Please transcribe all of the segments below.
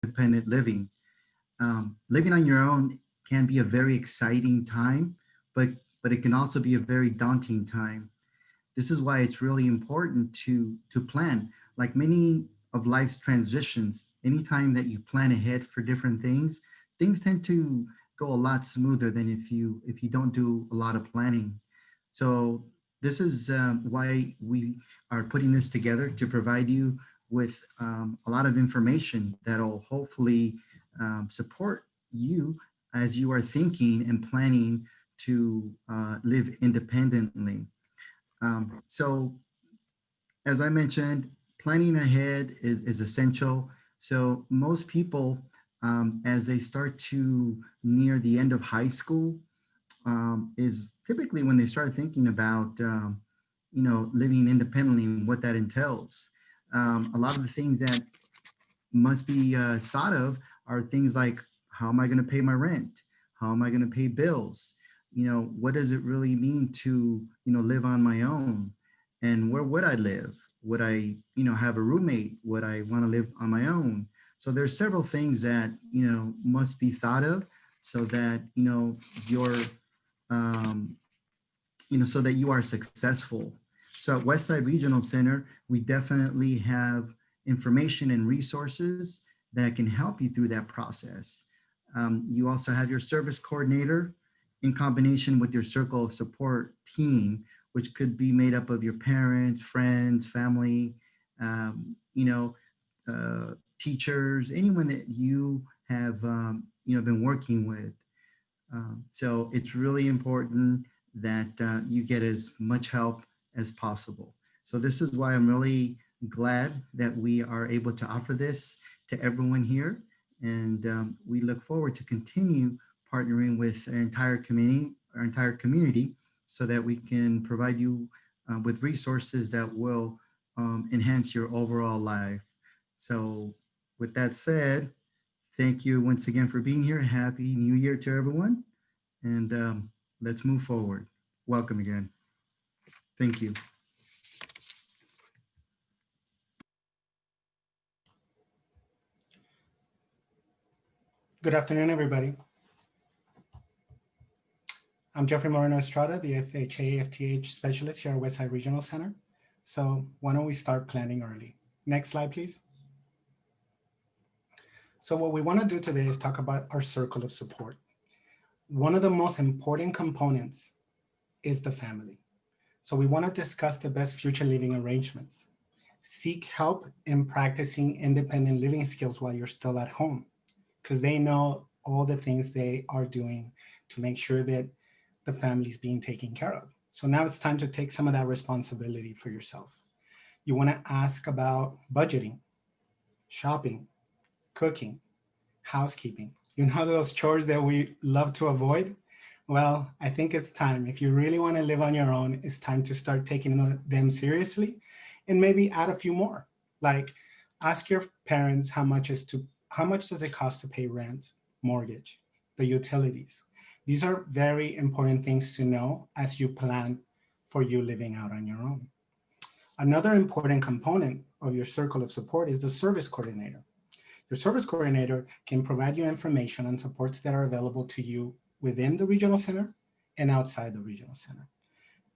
independent living. Living on your own can be a very exciting time, but it can also be a very daunting time. This is why it's really important to plan. Like many of life's transitions, anytime that you plan ahead for different things tend to go a lot smoother than if you don't do a lot of planning. So this is why we are putting this together to provide you with a lot of information that'll hopefully support you as you are thinking and planning to live independently. So as I mentioned, planning ahead is essential. So most people, as they start to near the end of high school, is typically when they start thinking about, living independently and what that entails. A lot of the things that must be thought of are things like, how am I going to pay my rent? How am I going to pay bills? What does it really mean to, live on my own? And where would I live? Would I, have a roommate? Would I want to live on my own? So there's several things that, must be thought of so that, you're, um, so that you are successful. So at Westside Regional Center, we definitely have information and resources that can help you through that process. You also have your service coordinator in combination with your circle of support team, which could be made up of your parents, friends, family, teachers, anyone that you have, been working with. So it's really important that you get as much help as possible. So this is why I'm really glad that we are able to offer this to everyone here. And we look forward to continue partnering with our entire community, so that we can provide you with resources that will enhance your overall life. So with that said, thank you once again for being here. Happy New Year to everyone. And let's move forward. Welcome again. Thank you. Good afternoon, everybody. I'm Jeffrey Moreno Estrada, the FHA FTH specialist here at Westside Regional Center. So why don't we start planning early? Next slide, please. So what we want to do today is talk about our circle of support. One of the most important components is the family. So we want to discuss the best future living arrangements. Seek help in practicing independent living skills while you're still at home, because they know all the things they are doing to make sure that the family is being taken care of. So now it's time to take some of that responsibility for yourself. You want to ask about budgeting, shopping, cooking, housekeeping. You know those chores that we love to avoid? Well, I think it's time. If you really want to live on your own, it's time to start taking them seriously and maybe add a few more. Like ask your parents how much does it cost to pay rent, mortgage, the utilities. These are very important things to know as you plan for you living out on your own. Another important component of your circle of support is the service coordinator. Your service coordinator can provide you information on supports that are available to you within the regional center and outside the regional center.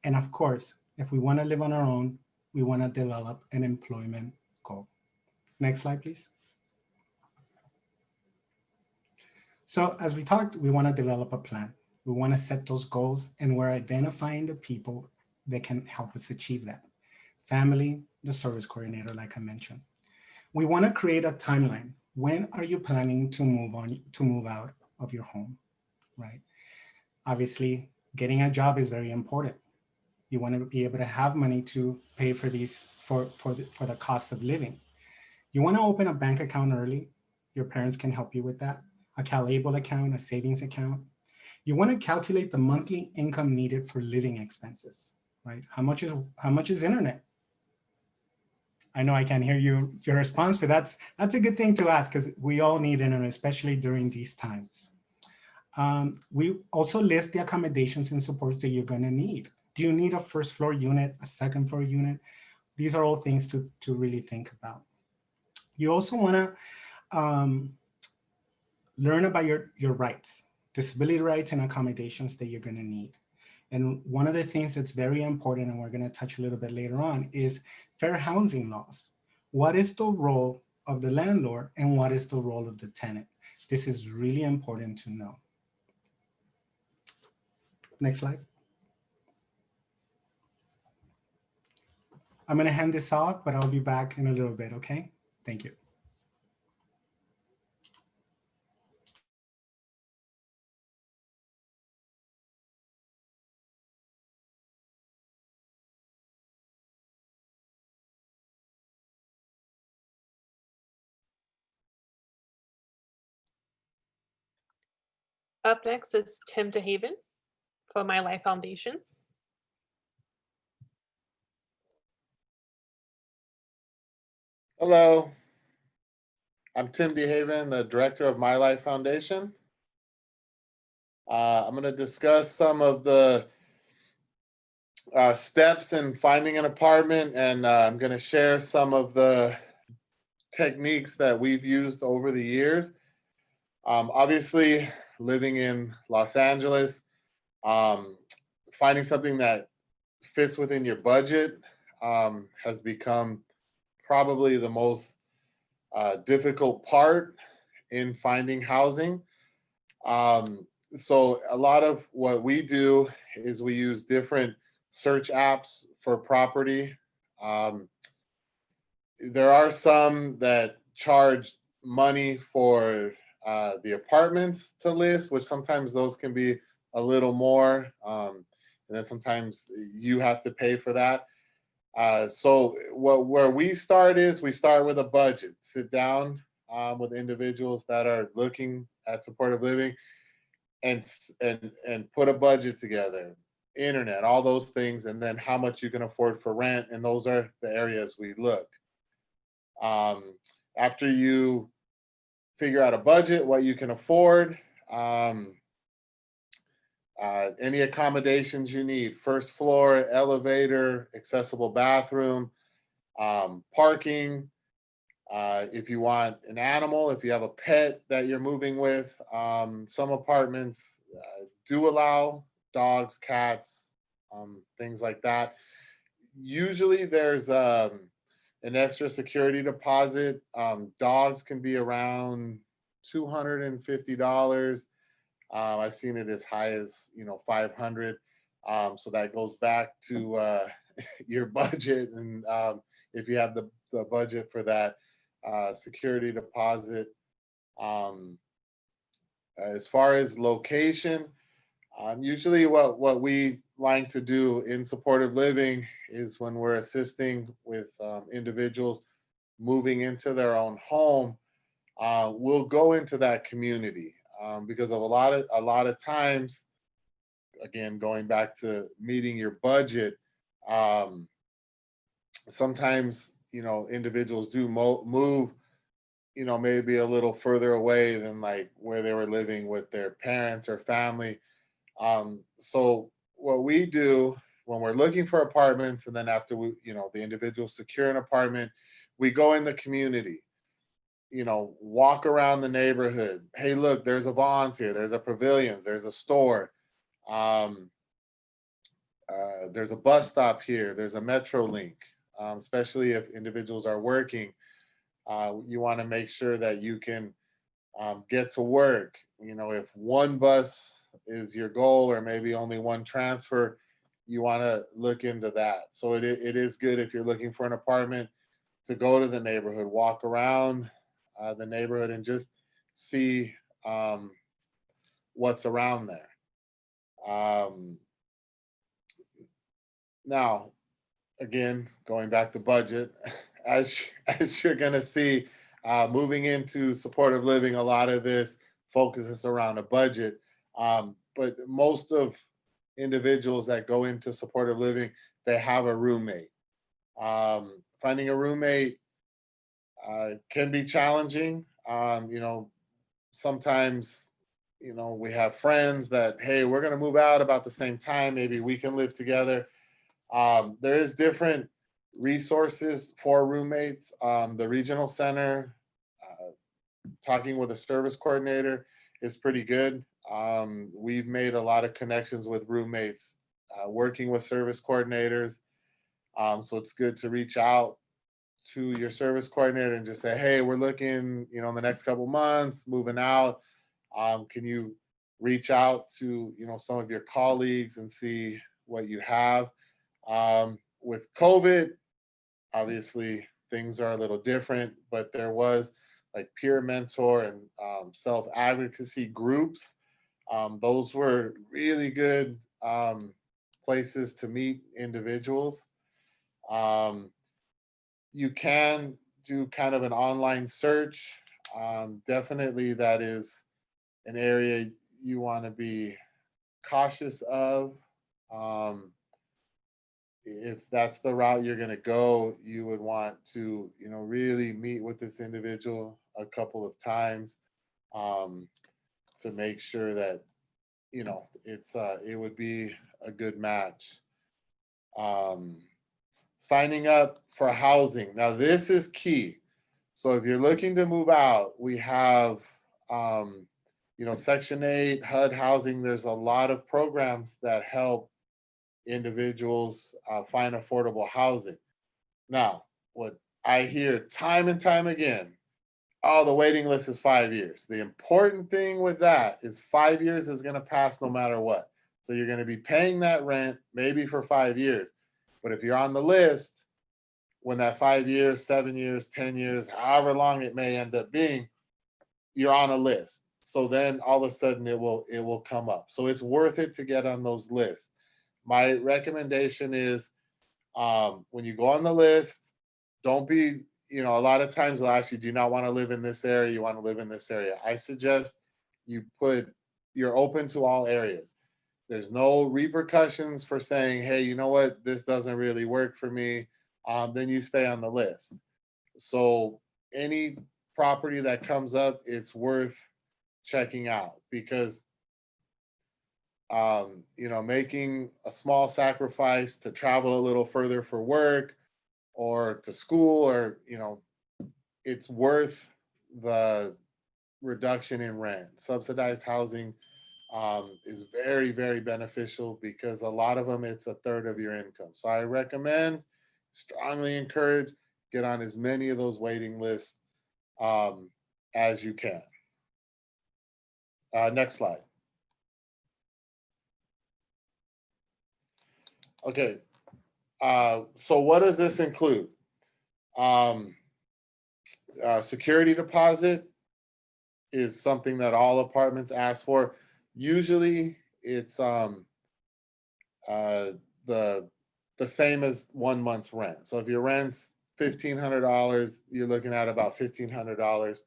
And of course, if we want to live on our own, we want to develop an employment goal. Next slide, please. So as we talked, we want to develop a plan. We want to set those goals, and we're identifying the people that can help us achieve that. Family, the service coordinator, like I mentioned. We want to create a timeline. When are you planning to move out of your home, right? Obviously, getting a job is very important. You want to be able to have money to pay for these for the cost of living. You want to open a bank account early. Your parents can help you with that. A CalAble account, a savings account. You want to calculate the monthly income needed for living expenses, right? How much is internet? I know I can't hear your response, but that's a good thing to ask, because we all need internet, especially during these times. We also list the accommodations and supports that you're going to need. Do you need a first floor unit, a second floor unit? These are all things to really think about. You also want to Um, Learn about your rights, disability rights and accommodations that you're going to need. And one of the things that's very important, and we're going to touch a little bit later on, is fair housing laws. What is the role of the landlord and what is the role of the tenant? This is really important to know. Next slide. I'm going to hand this off, but I'll be back in a little bit, okay? Thank you. Up next is Tim DeHaven for My Life Foundation. Hello, I'm Tim DeHaven, the director of My Life Foundation. I'm going to discuss some of the steps in finding an apartment, and I'm going to share some of the techniques that we've used over the years. Obviously, living in Los Angeles, finding something that fits within your budget has become probably the most difficult part in finding housing. So a lot of what we do is we use different search apps for property. There are some that charge money for the apartments to list, which sometimes those can be a little more. And then sometimes you have to pay for that. So where we start is we start with a budget, sit down with individuals that are looking at supportive living and put a budget together, internet, all those things, and then how much you can afford for rent. And those are the areas we look. After you figure out a budget, what you can afford, any accommodations you need, first floor, elevator, accessible bathroom, parking. If you want an animal, if you have a pet that you're moving with, some apartments do allow dogs, cats, things like that. Usually there's an extra security deposit. Dogs can be around $250. I've seen it as high as 500. So that goes back to your budget, and if you have the budget for that security deposit. As far as location, usually what we like to do in supportive living is when we're assisting with individuals moving into their own home, we'll go into that community because of a lot of times, again, going back to meeting your budget, sometimes individuals do move maybe a little further away than like where they were living with their parents or family. So what we do when we're looking for apartments, and then after the individuals secure an apartment, we go in the community, walk around the neighborhood. Hey, look, there's a Vaughn's here, there's a Pavilions, there's a store, there's a bus stop here, there's a Metro Link, especially if individuals are working. You want to make sure that you can get to work. If one bus is your goal or maybe only one transfer, you want to look into that. So it is good if you're looking for an apartment to go to the neighborhood, walk around the neighborhood and just see what's around there. Now, again, going back to budget, as you're going to see, moving into supportive living, a lot of this focuses around a budget. But most of individuals that go into supportive living, they have a roommate. Finding a roommate can be challenging. Sometimes, we have friends that, hey, we're going to move out about the same time. Maybe we can live together. There is different resources for roommates. The regional center talking with a service coordinator is pretty good. We've made a lot of connections with roommates working with service coordinators. So it's good to reach out to your service coordinator and just say, hey, we're looking, you know, in the next couple months, moving out. Can you reach out to, you know, some of your colleagues and see what you have? With COVID, obviously things are a little different, but there was like peer mentor and self-advocacy groups. Those were really good places to meet individuals. You can do kind of an online search. Definitely that is an area you want to be cautious of. If that's the route you're going to go, you would want to, you know, really meet with this individual a couple of times to make sure that, you know, it would be a good match. Signing up for housing. Now, this is key. So if you're looking to move out, we have, you know, Section 8, HUD housing. There's a lot of programs that help individuals find affordable housing. Now, what I hear time and time again, oh, the waiting list is 5 years. The important thing with that is 5 years is going to pass no matter what. So you're going to be paying that rent maybe for 5 years. But if you're on the list, when that 5 years, 7 years, 10 years, however long it may end up being, you're on a list. So then all of a sudden it will come up. So it's worth it to get on those lists. My recommendation is when you go on the list, don't be, you know, a lot of times they'll ask you, do you not want to live in this area? You want to live in this area. I suggest you're open to all areas. There's no repercussions for saying, hey, you know what, this doesn't really work for me. Then you stay on the list. So any property that comes up, it's worth checking out because you know, making a small sacrifice to travel a little further for work or to school, or, you know, it's worth the reduction in rent. Subsidized housing is very, very beneficial because a lot of them, it's a third of your income. So I recommend, strongly encourage, get on as many of those waiting lists as you can. Next slide. Okay, so what does this include? Security deposit is something that all apartments ask for. Usually it's the same as 1 month's rent. So if your rent's $1,500, you're looking at about $1,500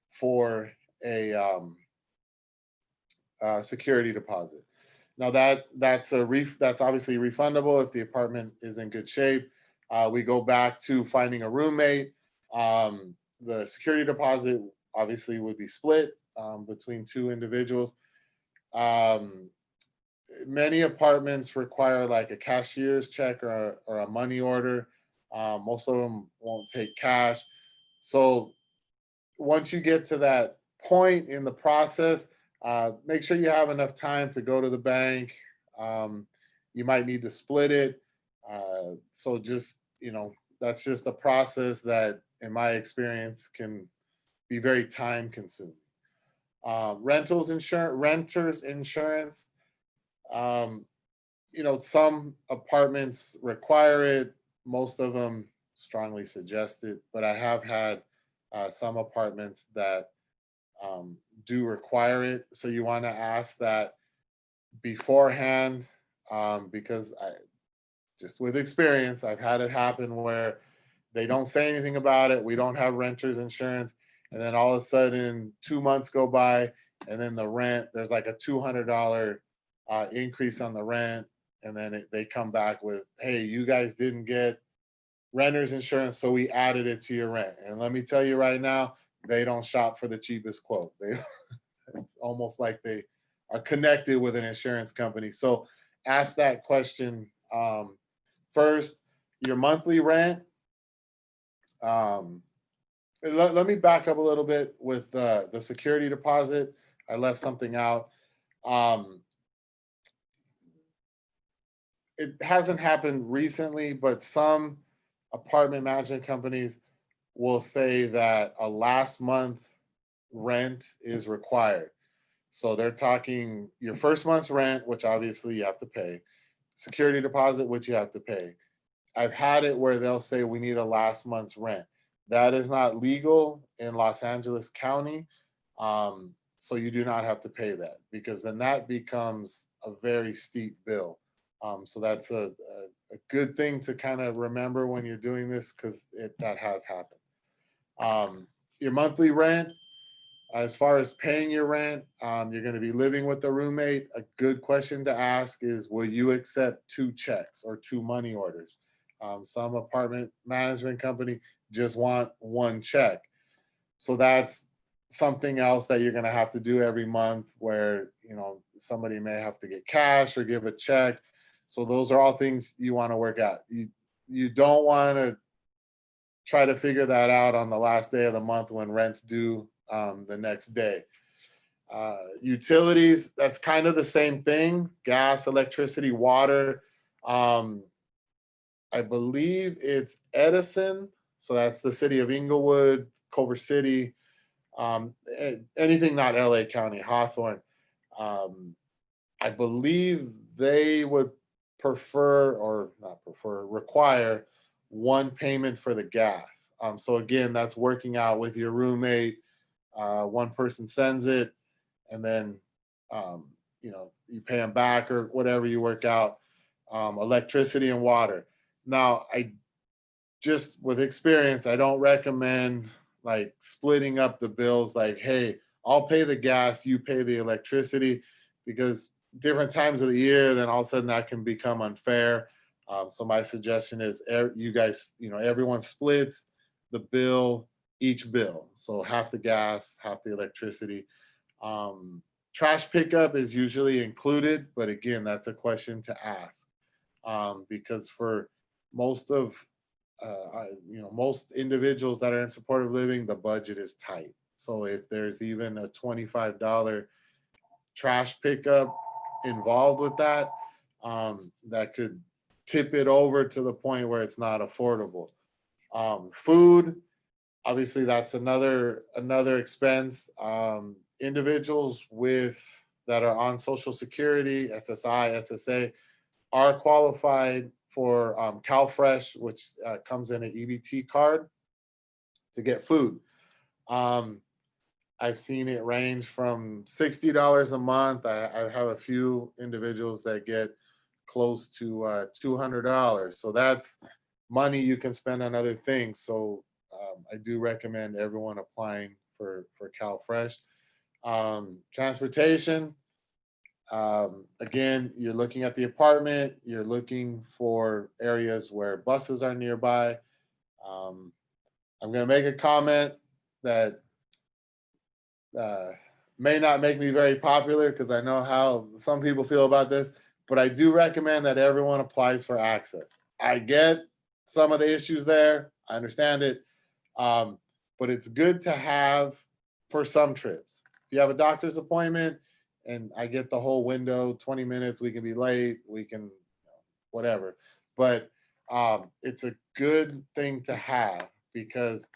for a security deposit. Now that's obviously refundable if the apartment is in good shape. We go back to finding a roommate. The security deposit obviously would be split between two individuals. Many apartments require like a cashier's check or a money order. Most of them won't take cash. So once you get to that point in the process, make sure you have enough time to go to the bank. You might need to split it. So just, you know, that's just a process that, in my experience, can be very time consuming. Renters insurance. You know, some apartments require it. Most of them strongly suggest it, but I have had some apartments that do require it. So you want to ask that beforehand, because just with experience, I've had it happen where they don't say anything about it. We don't have renters insurance. And then all of a sudden 2 months go by and then the rent, there's like a $200 increase on the rent. And then they come back with, hey, you guys didn't get renters insurance, so we added it to your rent. And let me tell you right now, they don't shop for the cheapest quote. It's almost like they are connected with an insurance company. So ask that question first. Your monthly rent, let me back up a little bit with the security deposit. I left something out. Um, it hasn't happened recently, but some apartment management companies will say that a last month rent is required. So they're talking your first month's rent, which obviously you have to pay, security deposit, which you have to pay. I've had it where they'll say we need a last month's rent. That is not legal in Los Angeles County. So you do not have to pay that because then that becomes a very steep bill. So that's a good thing to kind of remember when you're doing this because that has happened. Your monthly rent, as far as paying your rent, you're going to be living with a roommate. A good question to ask is, will you accept 2 checks or 2 money orders? Some apartment management company just want 1 check. So that's something else that you're going to have to do every month where, somebody may have to get cash or give a check. So those are all things you want to work out. You don't want to try to figure that out on the last day of the month when rent's due the next day. Utilities, that's kind of the same thing. Gas, electricity, water. I believe it's Edison. So that's the city of Inglewood, Culver City, anything not LA County, Hawthorne. I believe they would require 1 payment for the gas. So again, that's working out with your roommate. 1 person sends it, and then you pay them back or whatever you work out. Electricity and water. Now, I just with experience, I don't recommend like splitting up the bills. Like, hey, I'll pay the gas, you pay the electricity, because different times of the year, then all of a sudden that can become unfair. So my suggestion is you guys, everyone splits the bill, each bill. So half the gas, half the electricity. Trash pickup is usually included, but again, that's a question to ask because for most of most individuals that are in supportive living, the budget is tight. So if there's even a $25 trash pickup involved with that, that could tip it over to the point where it's not affordable. Food, obviously, that's another expense. Individuals that are on Social Security, SSI, SSA, are qualified for CalFresh, which comes in an EBT card to get food. I've seen it range from $60 a month. I have a few individuals that get close to $200. So that's money you can spend on other things. So I do recommend everyone applying for CalFresh. Transportation. Again, you're looking at the apartment. You're looking for areas where buses are nearby. I'm going to make a comment that may not make me very popular because I know how some people feel about this, but I do recommend that everyone applies for access. I get some of the issues there. I understand it. But it's good to have for some trips. If you have a doctor's appointment and I get the whole window, 20 minutes, we can be late, we can, whatever. But it's a good thing to have because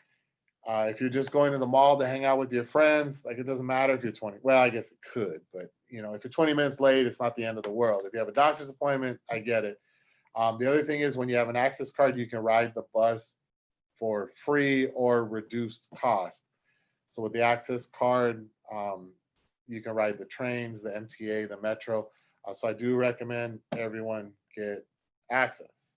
if you're just going to the mall to hang out with your friends, like it doesn't matter if you're 20. Well, I guess it could, but if you're 20 minutes late, it's not the end of the world. If you have a doctor's appointment, I get it. The other thing is when you have an access card, you can ride the bus for free or reduced cost. So with the access card, you can ride the trains, the MTA, the metro. So I do recommend everyone get access.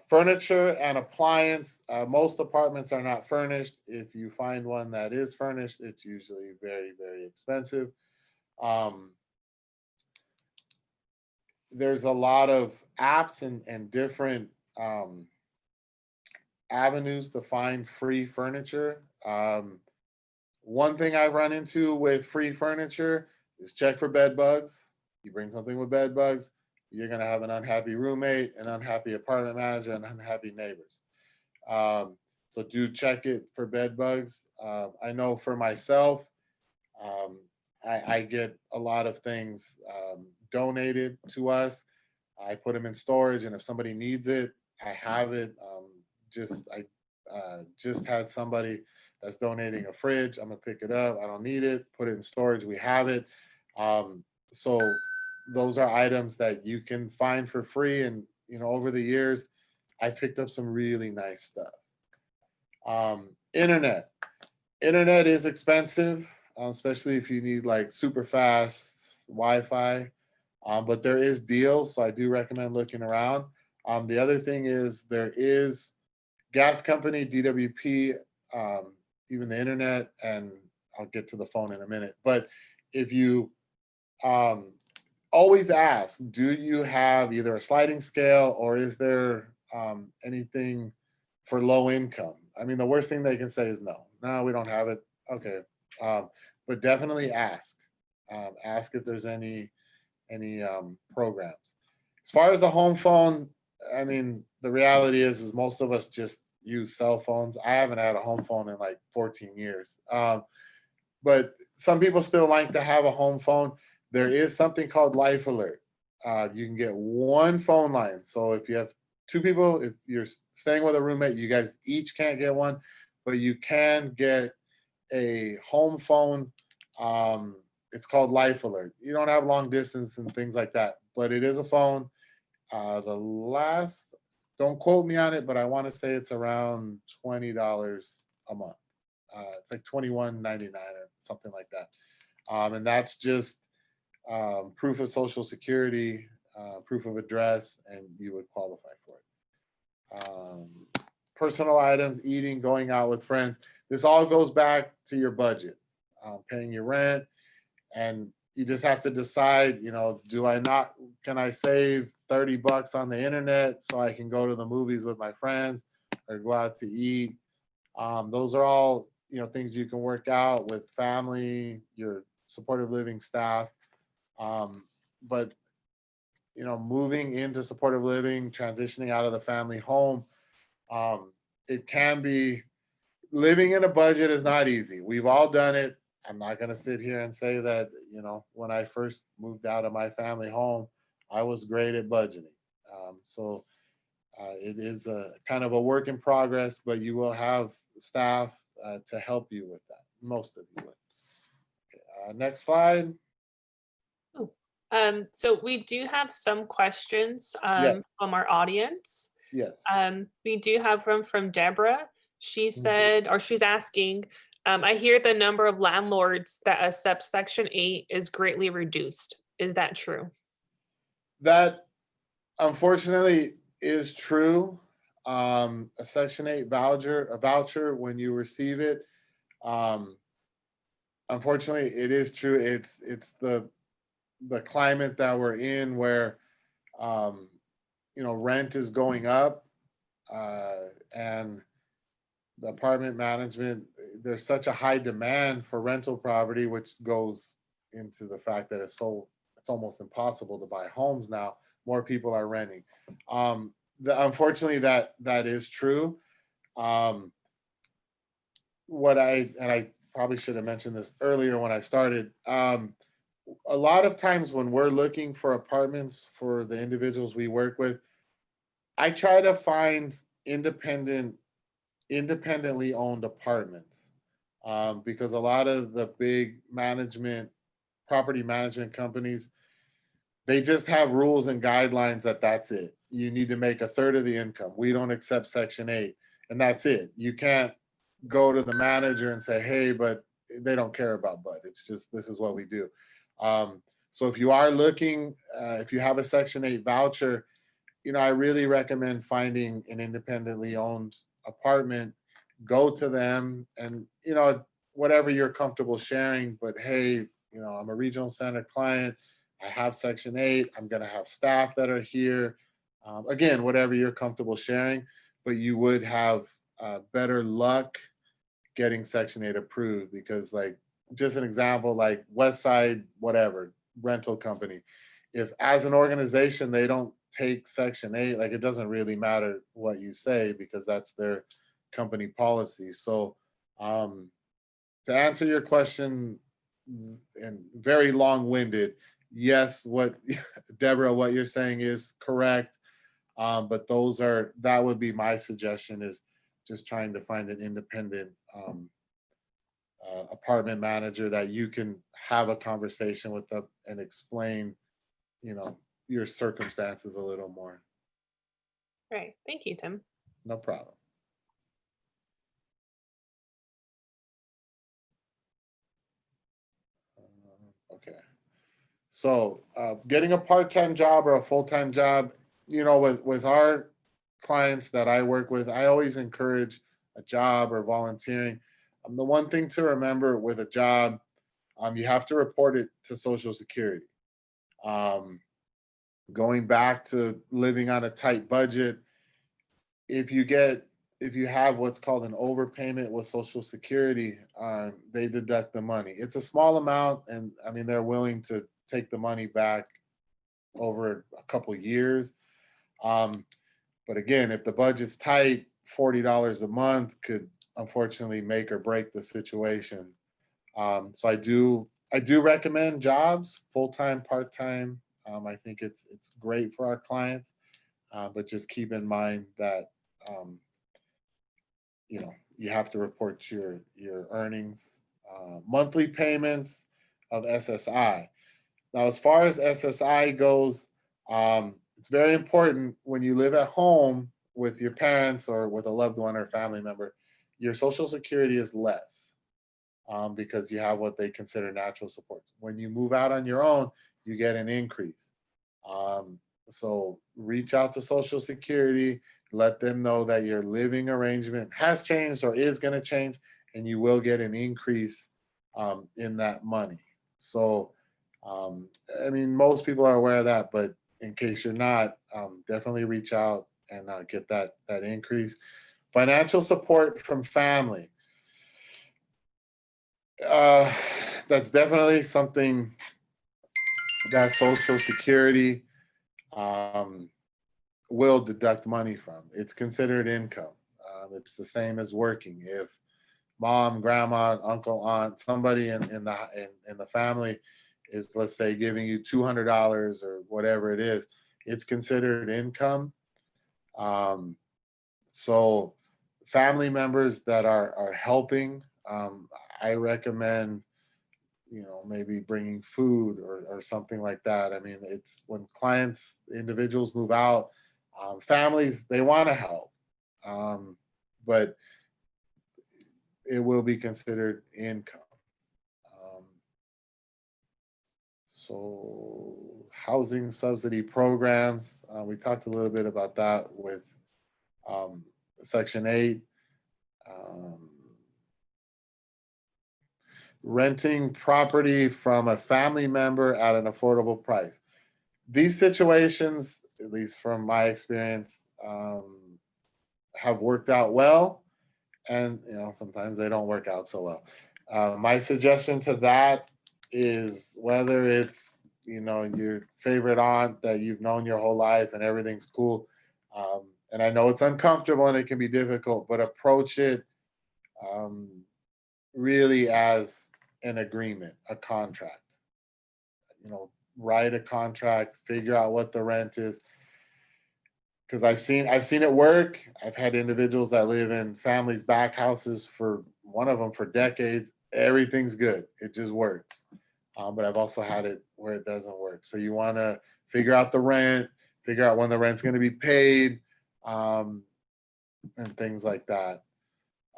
Furniture and appliance. Most apartments are not furnished. If you find one that is furnished, it's usually very, very expensive. There's a lot of apps and different avenues to find free furniture. One thing I've run into with free furniture is check for bed bugs. You bring something with bed bugs, you're going to have an unhappy roommate, an unhappy apartment manager, and unhappy neighbors. So So do check it for bed bugs. I know for myself, um, I get a lot of things donated to us. I put them in storage, and if somebody needs it, I have it. Just had somebody that's donating a fridge. I'm gonna pick it up. I don't need it. Put it in storage. We have it. So those are items that you can find for free. And over the years, I've picked up some really nice stuff. Internet. Internet is expensive, especially if you need like super fast Wi-Fi. But there is deals, so I do recommend looking around. The other thing is there is gas company, DWP, even the internet, and I'll get to the phone in a minute. But if you always ask, do you have either a sliding scale or is there anything for low income? I mean, the worst thing they can say is no. No, we don't have it. Okay. But definitely ask. Ask if there's any programs. As far as the home phone, I mean, the reality is most of us just use cell phones. I haven't had a home phone in like 14 years. But some people still like to have a home phone. There is something called Life Alert. You can get one phone line. So if you have two people, if you're staying with a roommate, you guys each can't get one, but you can get a home phone. It's called Life Alert. You don't have long distance and things like that, but it is a phone. Don't quote me on it, but I want to say it's around $20 a month. It's like $21.99 or something like that. And that's just proof of social security, proof of address, and you would qualify for it. Personal items, eating, going out with friends. This all goes back to your budget, paying your rent, and you just have to decide, can I save $30 on the internet so I can go to the movies with my friends or go out to eat? Those are all, things you can work out with family, your supportive living staff. But moving into supportive living, transitioning out of the family home, it can be, living in a budget is not easy. We've all done it. I'm not going to sit here and say that, when I first moved out of my family home, I was great at budgeting. So it is a kind of a work in progress, but you will have staff to help you with that. Most of you will. Okay, next slide. So we do have some questions Yeah. from our audience. Yes. We do have them from Deborah. She said, or she's asking, I hear the number of landlords that accept Section 8 is greatly reduced. Is that true? That unfortunately is true. A Section 8 voucher, when you receive it, unfortunately, it is true. It's the climate that we're in where, rent is going up, and the apartment management, there's such a high demand for rental property, which goes into the fact that it's almost impossible to buy homes now. More people are renting. Unfortunately, that is true. I probably should have mentioned this earlier when I started. A lot of times when we're looking for apartments for the individuals we work with, I try to find independently owned apartments, because a lot of the big property management companies, they just have rules and guidelines that's it. You need to make a third of the income. We don't accept Section 8, and that's it. You can't go to the manager and say, hey, but they don't care about bud. It's just, this is what we do. So if you are looking, if you have a Section 8 voucher, I really recommend finding an independently owned apartment. Go to them and, whatever you're comfortable sharing, but hey, I'm a regional center client. I have Section 8. I'm going to have staff that are here. Again, whatever you're comfortable sharing, but you would have better luck getting Section 8 approved, because like, just an example, like Westside, whatever, rental company, if as an organization, they don't take Section 8, like it doesn't really matter what you say, because that's their company policy. So to answer your question, and very long-winded, yes, what Deborah, what you're saying is correct. But that would be my suggestion, is just trying to find an independent apartment manager that you can have a conversation with them and explain, your circumstances a little more. Right. Thank you, Tim. No problem. Okay. So getting a part-time job or a full-time job, with our clients that I work with, I always encourage a job or volunteering. The one thing to remember with a job, you have to report it to Social Security. Going back to living on a tight budget, if you have what's called an overpayment with Social Security, they deduct the money. It's a small amount, and I mean, they're willing to take the money back over a couple years. But again, if the budget's tight, $40 a month could unfortunately make or break the situation. So I do recommend jobs, full-time, part-time. I think it's great for our clients, but just keep in mind that you have to report your earnings, monthly payments of SSI. Now, as far as SSI goes, it's very important when you live at home with your parents or with a loved one or family member, your Social Security is less because you have what they consider natural supports. When you move out on your own, you get an increase. So reach out to Social Security, let them know that your living arrangement has changed or is going to change, and you will get an increase in that money. So, I mean, most people are aware of that, but in case you're not, definitely reach out and get that increase. Financial support from family. That's definitely something that Social Security will deduct money from. It's considered income. It's the same as working. If mom, grandma, uncle, aunt, somebody in the family is, let's say, giving you $200 or whatever it is, it's considered income. So family members that are helping, I recommend, maybe bringing food or something like that. I mean, it's when individuals move out, families, they want to help, but it will be considered income. So housing subsidy programs, we talked a little bit about that with Section 8. Renting property from a family member at an affordable price. These situations, at least from my experience, have worked out well, and sometimes they don't work out so well. My suggestion to that is, whether it's your favorite aunt that you've known your whole life and everything's cool, and I know it's uncomfortable and it can be difficult, but approach it really as an agreement, a contract. Write a contract, figure out what the rent is. Because I've seen it work. I've had individuals that live in families' back houses, for one of them for decades. Everything's good. It just works. But I've also had it where it doesn't work. So you want to figure out the rent, figure out when the rent's going to be paid, and things like that.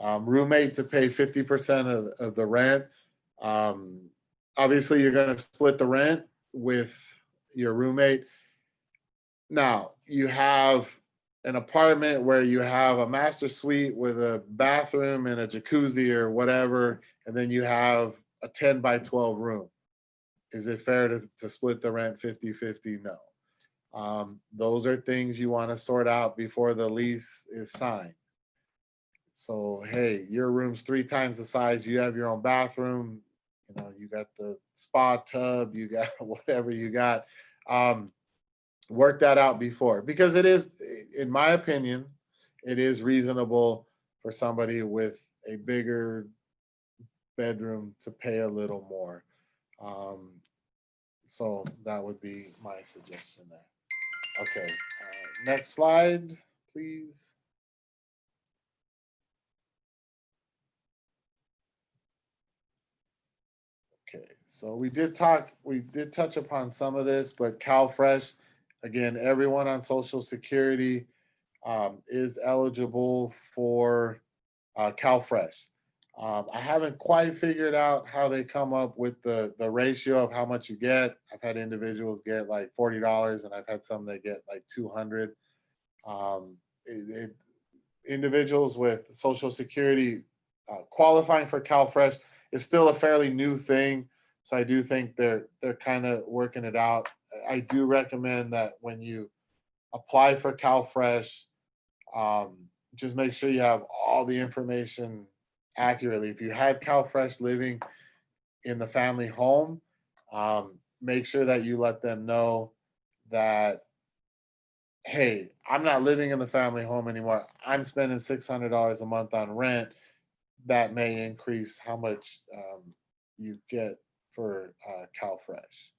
Roommate to pay 50% of the rent. Obviously, you're going to split the rent with your roommate. Now, you have an apartment where you have a master suite with a bathroom and a jacuzzi or whatever, and then you have a 10 by 12 room. Is it fair to split the rent 50-50? No. Those are things you want to sort out before the lease is signed. So, hey, your room's 3 times the size. You have your own bathroom. You got the spa tub. You got whatever you got. Work that out before, because it is, in my opinion, it is reasonable for somebody with a bigger bedroom to pay a little more. So that would be my suggestion there. Okay, next slide, please. Okay, so we did touch upon some of this, but CalFresh, again, everyone on Social Security is eligible for CalFresh. I haven't quite figured out how they come up with the ratio of how much you get. I've had individuals get like $40, and I've had some that get like $200. Individuals with Social Security qualifying for CalFresh is still a fairly new thing, so I do think they're kind of working it out. I do recommend that when you apply for CalFresh, just make sure you have all the information accurately. If you had CalFresh living in the family home, make sure that you let them know that, hey, I'm not living in the family home anymore. I'm spending $600 a month on rent. That may increase how much you get for CalFresh.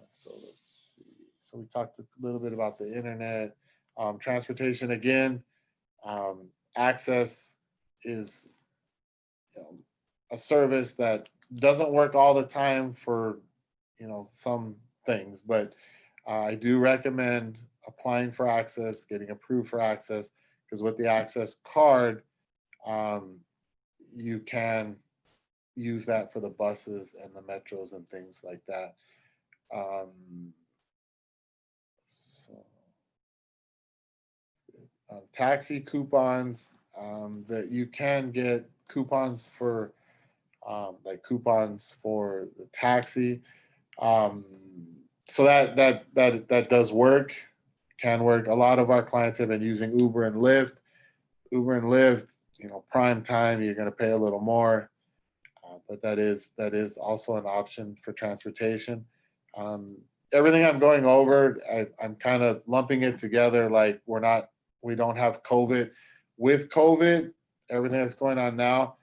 So let's see. So we talked a little bit about the internet. Transportation, again, access is a service that doesn't work all the time for some things, but I do recommend applying for access, getting approved for access, because with the access card, you can use that for the buses and the metros and things like that. Taxi coupons, that you can get coupons for like coupons for the taxi. So that does work, can work. A lot of our clients have been using Uber and Lyft. Uber and Lyft, prime time, you're going to pay a little more, but that is also an option for transportation. Everything I'm going over, I'm kind of lumping it together, like we don't have COVID. With COVID, everything that's going on now,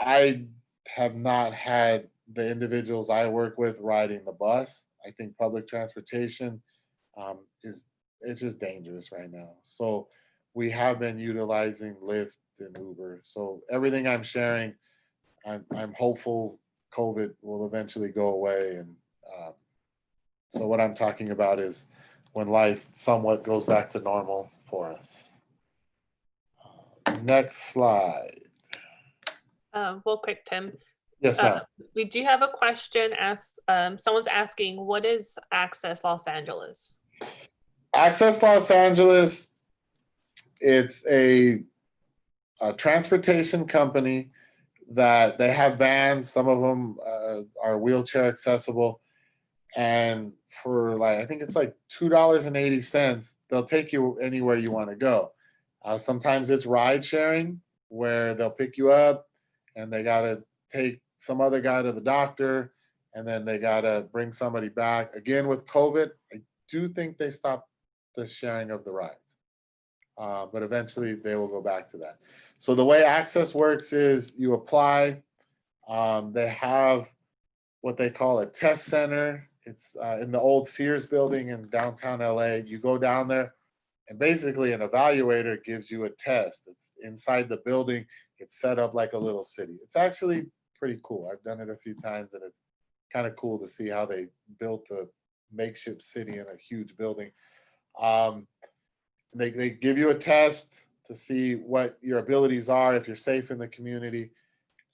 I have not had the individuals I work with riding the bus. I think public transportation it's just dangerous right now. So we have been utilizing Lyft and Uber. So everything I'm sharing, I'm hopeful COVID will eventually go away. And so what I'm talking about is when life somewhat goes back to normal for us. Next slide. Real quick, Tim. Yes, ma'am. We do have a question asked. Someone's asking, what is Access Los Angeles? Access Los Angeles, it's a transportation company that they have vans. Some of them are wheelchair accessible. And for I think it's like $2.80, they'll take you anywhere you want to go. Sometimes it's ride sharing where they'll pick you up and they got to take some other guy to the doctor and then they got to bring somebody back. Again, with COVID, I do think they stopped the sharing of the rides. But eventually they will go back to that. So the way Access works is you apply. They have what they call a test center. It's in the old Sears building in downtown LA. You go down there and basically an evaluator gives you a test. It's inside the building. It's set up like a little city. It's actually pretty cool. I've done it a few times and it's kind of cool to see how they built a makeshift city in a huge building. They give you a test to see what your abilities are, if you're safe in the community.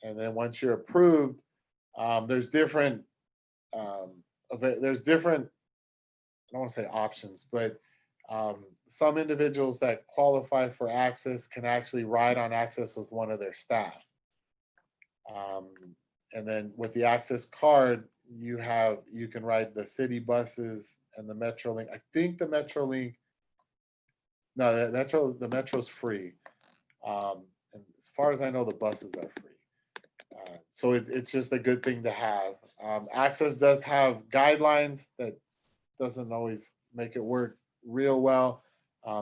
And then once you're approved, there's different, I don't want to say options, but some individuals that qualify for Access can actually ride on Access with one of their staff. And then with the Access card, you can ride the city buses and the MetroLink. I think the MetroLink, no, the Metro's free. And as far as I know, the buses are free. So it's just a good thing to have. Access does have guidelines that doesn't always make it work real well.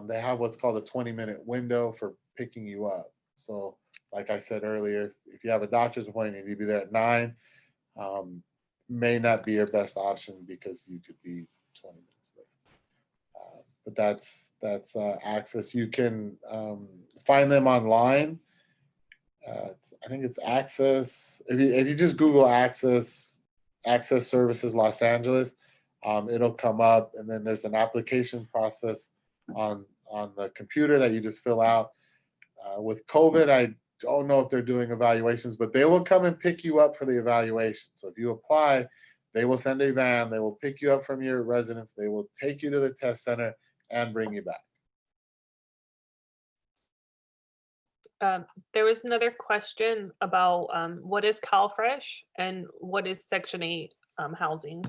They have what's called a 20-minute window for picking you up. So like I said earlier, if you have a doctor's appointment, you need to be there at 9, may not be your best option because you could be 20 minutes late. But that's Access. You can find them online. I think it's Access. If you just Google Access Services Los Angeles, it'll come up, and then there's an application process on the computer that you just fill out. With COVID, I don't know if they're doing evaluations, but they will come and pick you up for the evaluation. So if you apply, they will send a van, they will pick you up from your residence, they will take you to the test center and bring you back. There was another question about what is CalFresh and what is Section 8 housing?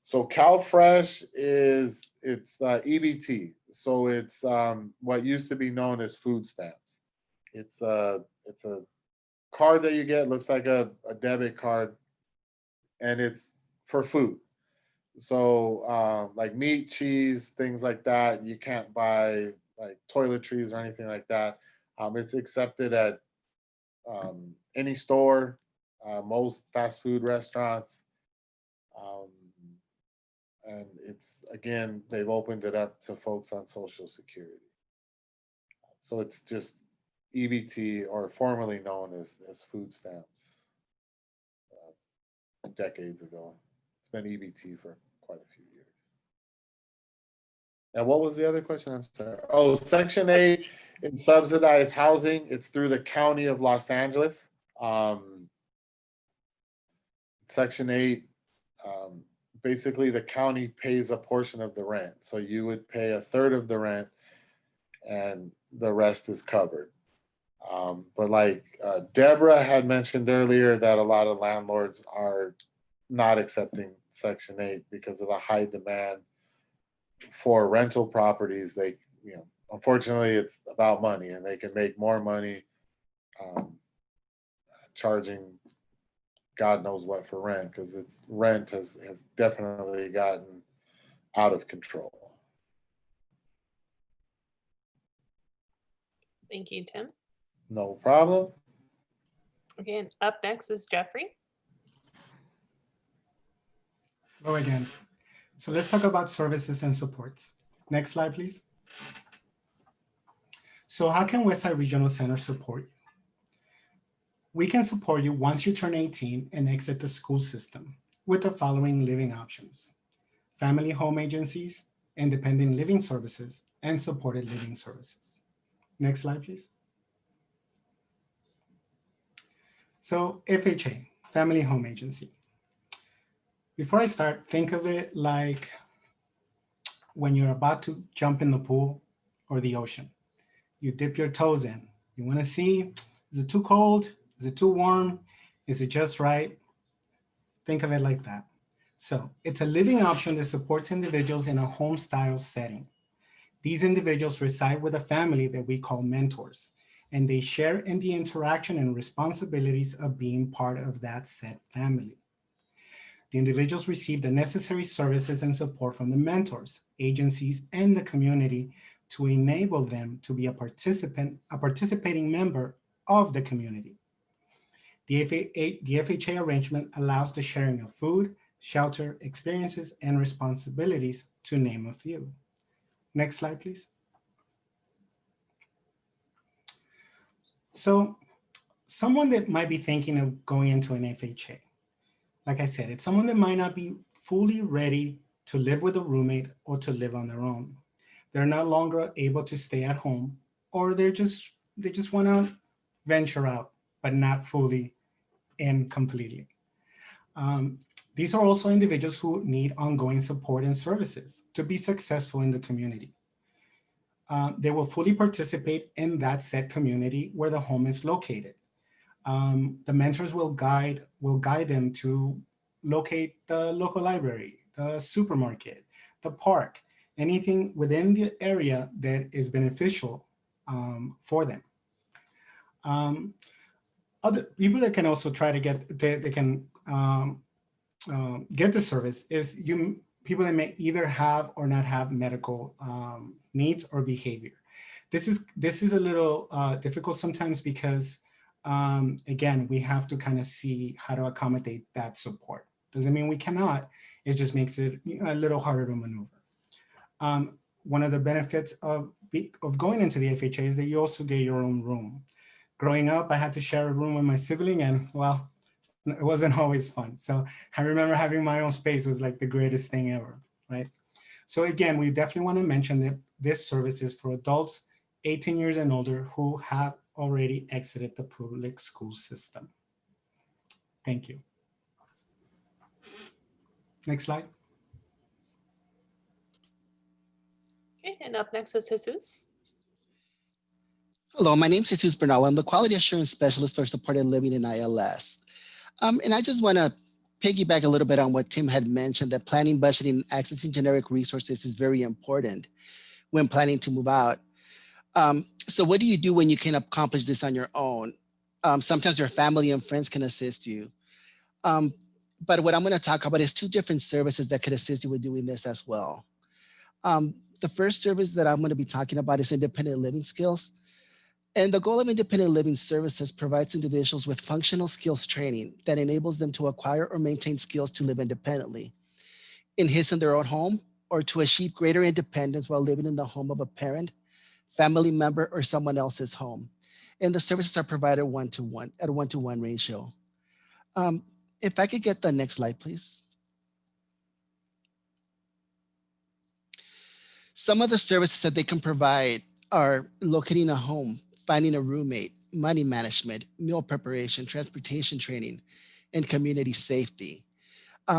So CalFresh it's EBT. So it's what used to be known as food stamps. It's a card that you get, looks like a debit card, and it's for food. So like meat, cheese, things like that, you can't buy like toiletries or anything like that. It's accepted at any store, most fast food restaurants. And it's, again, they've opened it up to folks on Social Security. So it's just EBT, or formerly known as food stamps, decades ago. It's been EBT for quite a few years. And what was the other question? I'm sorry. Oh, Section 8 in subsidized housing. It's through the County of Los Angeles. Section 8, basically the county pays a portion of the rent. So you would pay a third of the rent and the rest is covered. But like Deborah had mentioned earlier, that a lot of landlords are not accepting Section 8 because of the high demand for rental properties. They, unfortunately, it's about money, and they can make more money charging God knows what for rent, because rent has definitely gotten out of control. Thank you, Tim. No problem. Okay, and up next is Jeffrey. Hello again. So let's talk about services and supports. Next slide, please. So how can Westside Regional Center support you? We can support you once you turn 18 and exit the school system with the following living options: family home agencies, independent living services, and supported living services. Next slide, please. So FHA, family home agency. Before I start, think of it like when you're about to jump in the pool or the ocean. You dip your toes in. You want to see, is it too cold? Is it too warm? Is it just right? Think of it like that. So it's a living option that supports individuals in a home style setting. These individuals reside with a family that we call mentors, and they share in the interaction and responsibilities of being part of that said family. The individuals receive the necessary services and support from the mentors, agencies, and the community to enable them to be a participating member of the community. The FHA arrangement allows the sharing of food, shelter, experiences, and responsibilities, to name a few. Next slide, please. So someone that might be thinking of going into an FHA, like I said, it's someone that might not be fully ready to live with a roommate or to live on their own. They're no longer able to stay at home, or they just want to venture out, but not fully and completely. These are also individuals who need ongoing support and services to be successful in the community. They will fully participate in that said community where the home is located. The mentors will guide them to locate the local library, the supermarket, the park, anything within the area that is beneficial for them. Other people that can also try to get get the service is people that may either have or not have medical needs or behavior. This is a little difficult sometimes because, again, we have to kind of see how to accommodate that support. Doesn't mean we cannot, it just makes it a little harder to maneuver. One of the benefits of going into the FHA is that you also get your own room. Growing up, I had to share a room with my sibling, and well, it wasn't always fun. So I remember having my own space was like the greatest thing ever, right? So again, we definitely want to mention that this service is for adults 18 years and older who have already exited the public school system. Thank you. Next slide. Okay, and up next is Jesus. Hello, my name is Jesus Bernal. I'm the Quality Assurance Specialist for Supported Living in ILS. And I just want to piggyback a little bit on what Tim had mentioned, that planning, budgeting, and accessing generic resources is very important when planning to move out. So what do you do when you can accomplish this on your own? Sometimes your family and friends can assist you. But what I'm going to talk about is two different services that could assist you with doing this as well. The first service that I'm going to be talking about is independent living skills. And the goal of independent living services provides individuals with functional skills training that enables them to acquire or maintain skills to live independently in his and their own home, or to achieve greater independence while living in the home of a parent, family member, or someone else's home. And the services are provided one-to-one at a 1-to-1 ratio. If I could get the next slide, please. Some of the services that they can provide are locating a home, finding a roommate, money management, meal preparation, transportation training, and community safety.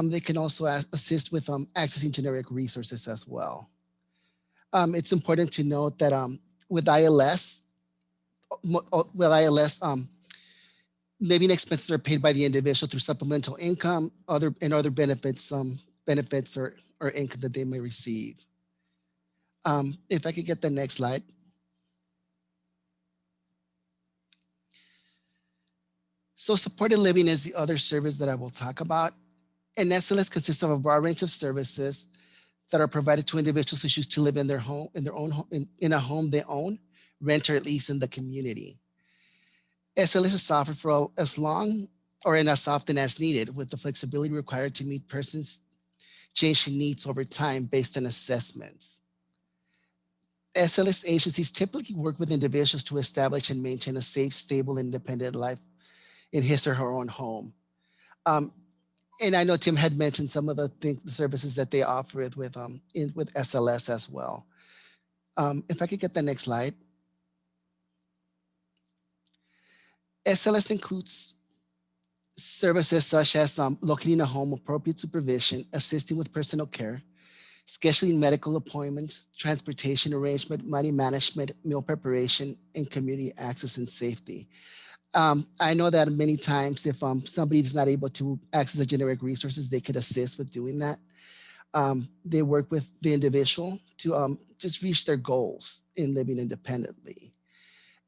They can also assist with accessing generic resources as well. It's important to note that with ILS, living expenses are paid by the individual through supplemental income, other benefits, benefits or income that they may receive. If I could get the next slide. So supported living is the other service that I will talk about. And SLS consists of a broad range of services that are provided to individuals who choose to live in their home, in a home they own, rent, or lease in the community. SLS is offered for as long or in as often as needed, with the flexibility required to meet persons' changing needs over time based on assessments. SLS agencies typically work with individuals to establish and maintain a safe, stable, independent life in his or her own home. And I know Tim had mentioned some of the services that they offer with SLS as well. If I could get the next slide. SLS includes services such as locating a home, appropriate supervision, assisting with personal care, scheduling medical appointments, transportation arrangement, money management, meal preparation, and community access and safety. I know that many times if somebody is not able to access the generic resources, they could assist with doing that. They work with the individual to just reach their goals in living independently.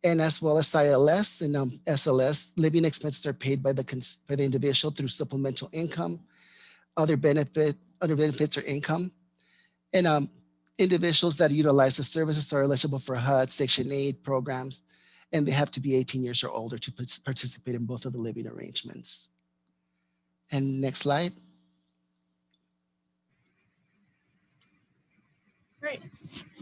And as well as ILS and SLS, living expenses are paid by the individual through supplemental income, other benefits or income. And individuals that utilize the services are eligible for HUD, Section 8 programs, and they have to be 18 years or older to participate in both of the living arrangements. And next slide. Great,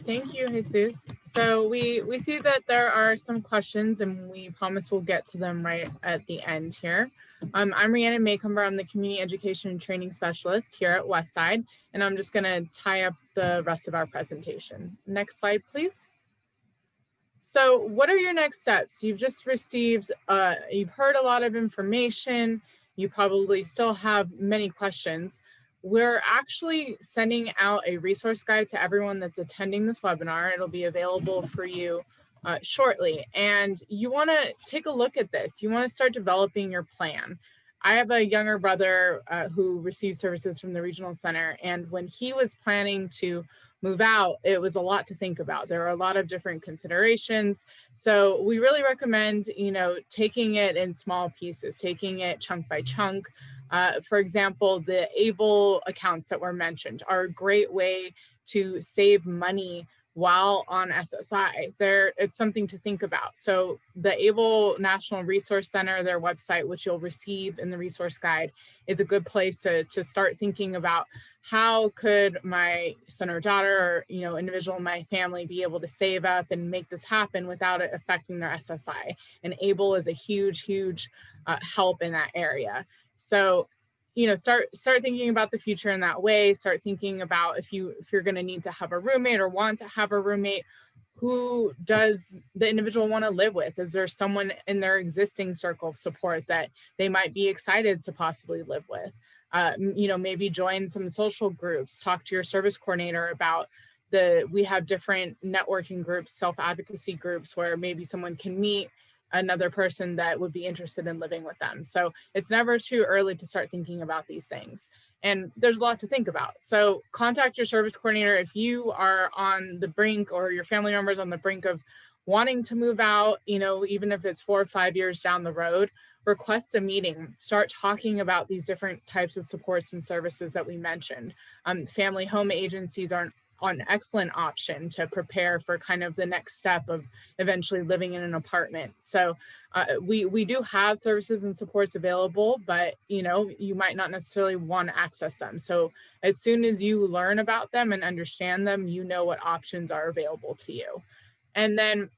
thank you, Jesus. So we see that there are some questions, and we promise we'll get to them right at the end here. I'm Rhiannon Maycomber. I'm the Community Education and Training Specialist here at Westside, and I'm just gonna tie up the rest of our presentation. Next slide, please. So what are your next steps? You've just received, you've heard a lot of information. You probably still have many questions. We're actually sending out a resource guide to everyone that's attending this webinar. It'll be available for you shortly. And you wanna take a look at this. You wanna start developing your plan. I have a younger brother who receives services from the Regional Center. And when he was planning to move out, it was a lot to think about. There are a lot of different considerations. So we really recommend, taking it in small pieces, taking it chunk by chunk. For example, the ABLE accounts that were mentioned are a great way to save money while on SSI. It's something to think about. So the ABLE National Resource Center, their website, which you'll receive in the resource guide, is a good place to start thinking about how could my son or daughter or individual in my family be able to save up and make this happen without it affecting their SSI. And ABLE is a huge help in that area. So start thinking about the future in that way. Start thinking about if you're going to need to have a roommate or want to have a roommate, who does the individual want to live with? Is there someone in their existing circle of support that they might be excited to possibly live with? Maybe join some social groups, talk to your service coordinator about we have different networking groups, self-advocacy groups, where maybe someone can meet another person that would be interested in living with them. So it's never too early to start thinking about these things. And there's a lot to think about. So contact your service coordinator if you are on the brink, or your family members on the brink of wanting to move out, even if it's 4 or 5 years down the road. Request a meeting, start talking about these different types of supports and services that we mentioned. Family home agencies are an excellent option to prepare for kind of the next step of eventually living in an apartment. So we do have services and supports available, but you might not necessarily want to access them. So as soon as you learn about them and understand them, what options are available to you. And then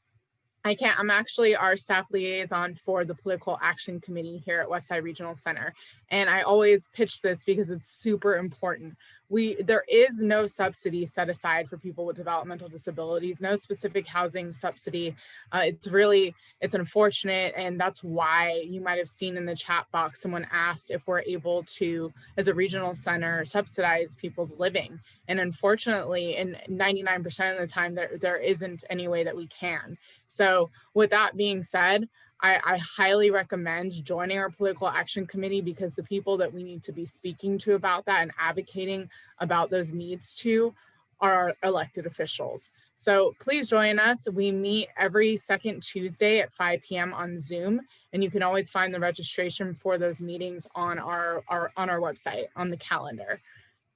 I'm actually our staff liaison for the Political Action Committee here at Westside Regional Center. And I always pitch this because it's super important. There is no subsidy set aside for people with developmental disabilities, no specific housing subsidy. It's unfortunate. And that's why you might have seen in the chat box, someone asked if we're able to, as a regional center, subsidize people's living. And unfortunately, in 99% of the time, there isn't any way that we can. So with that being said, I highly recommend joining our Political Action Committee, because the people that we need to be speaking to about that and advocating about those needs to are our elected officials. So please join us. We meet every second Tuesday at 5 p.m. on Zoom, and you can always find the registration for those meetings on our website, on the calendar.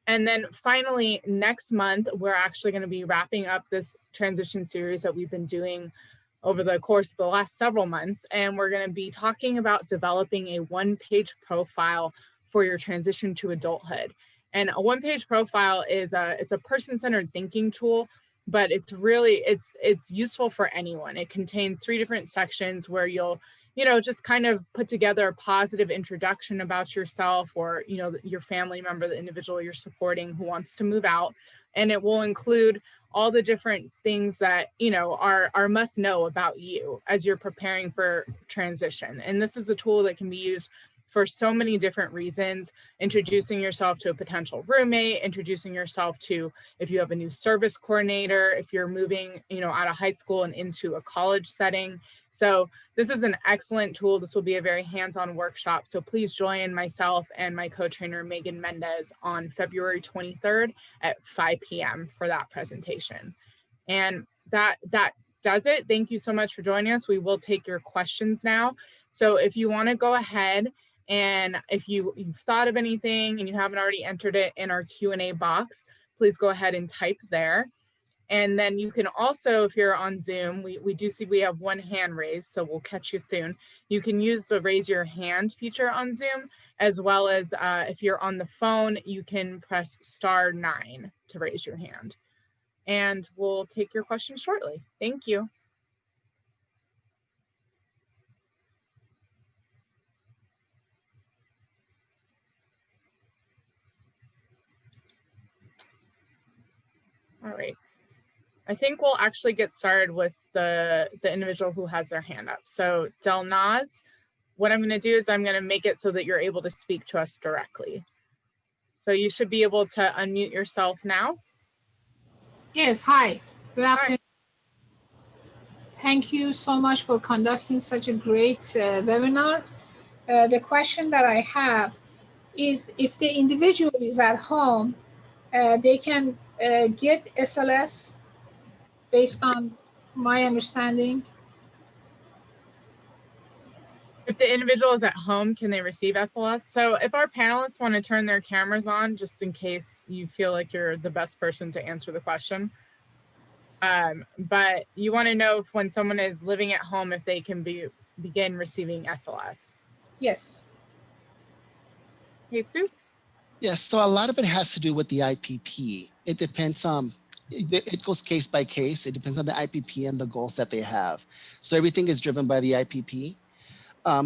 And then finally, next month, we're actually going to be wrapping up this transition series that we've been doing over the course of the last several months. And we're going to be talking about developing a one-page profile for your transition to adulthood. And a one-page profile is it's a person-centered thinking tool, but it's useful for anyone. It contains 3 different sections where you'll just kind of put together a positive introduction about yourself, or, your family member, the individual you're supporting who wants to move out. And it will include all the different things that, are must know about you as you're preparing for transition. And this is a tool that can be used for so many different reasons: introducing yourself to a potential roommate, introducing yourself to, if you have a new service coordinator, if you're moving, out of high school and into a college setting. So this is an excellent tool. This will be a very hands-on workshop. So please join myself and my co-trainer, Megan Mendez, on February 23rd at 5 p.m. for that presentation. And that does it. Thank you so much for joining us. We will take your questions now. So if you want to go ahead, and if you've thought of anything and you haven't already entered it in our Q&A box, please go ahead and type there. And then you can also, if you're on Zoom, we do see we have one hand raised, so we'll catch you soon. You can use the raise your hand feature on Zoom, as well as if you're on the phone, you can press *9 to raise your hand. And we'll take your questions shortly. Thank you. All right. I think we'll actually get started with the individual who has their hand up. So Delnaz, what I'm going to do is I'm going to make it so that you're able to speak to us directly. So you should be able to unmute yourself now. Yes, hi. Good afternoon. Thank you so much for conducting such a great webinar. The question that I have is, if the individual is at home, they can get SLS based on my understanding. If the individual is at home, can they receive SLS? So if our panelists want to turn their cameras on, just in case you feel like you're the best person to answer the question. But you want to know if when someone is living at home, if they can begin receiving SLS. Yes. Jesus? Yes, so a lot of it has to do with the IPP. It depends it goes case by case. It depends on the IPP and the goals that they have. So everything is driven by the IPP.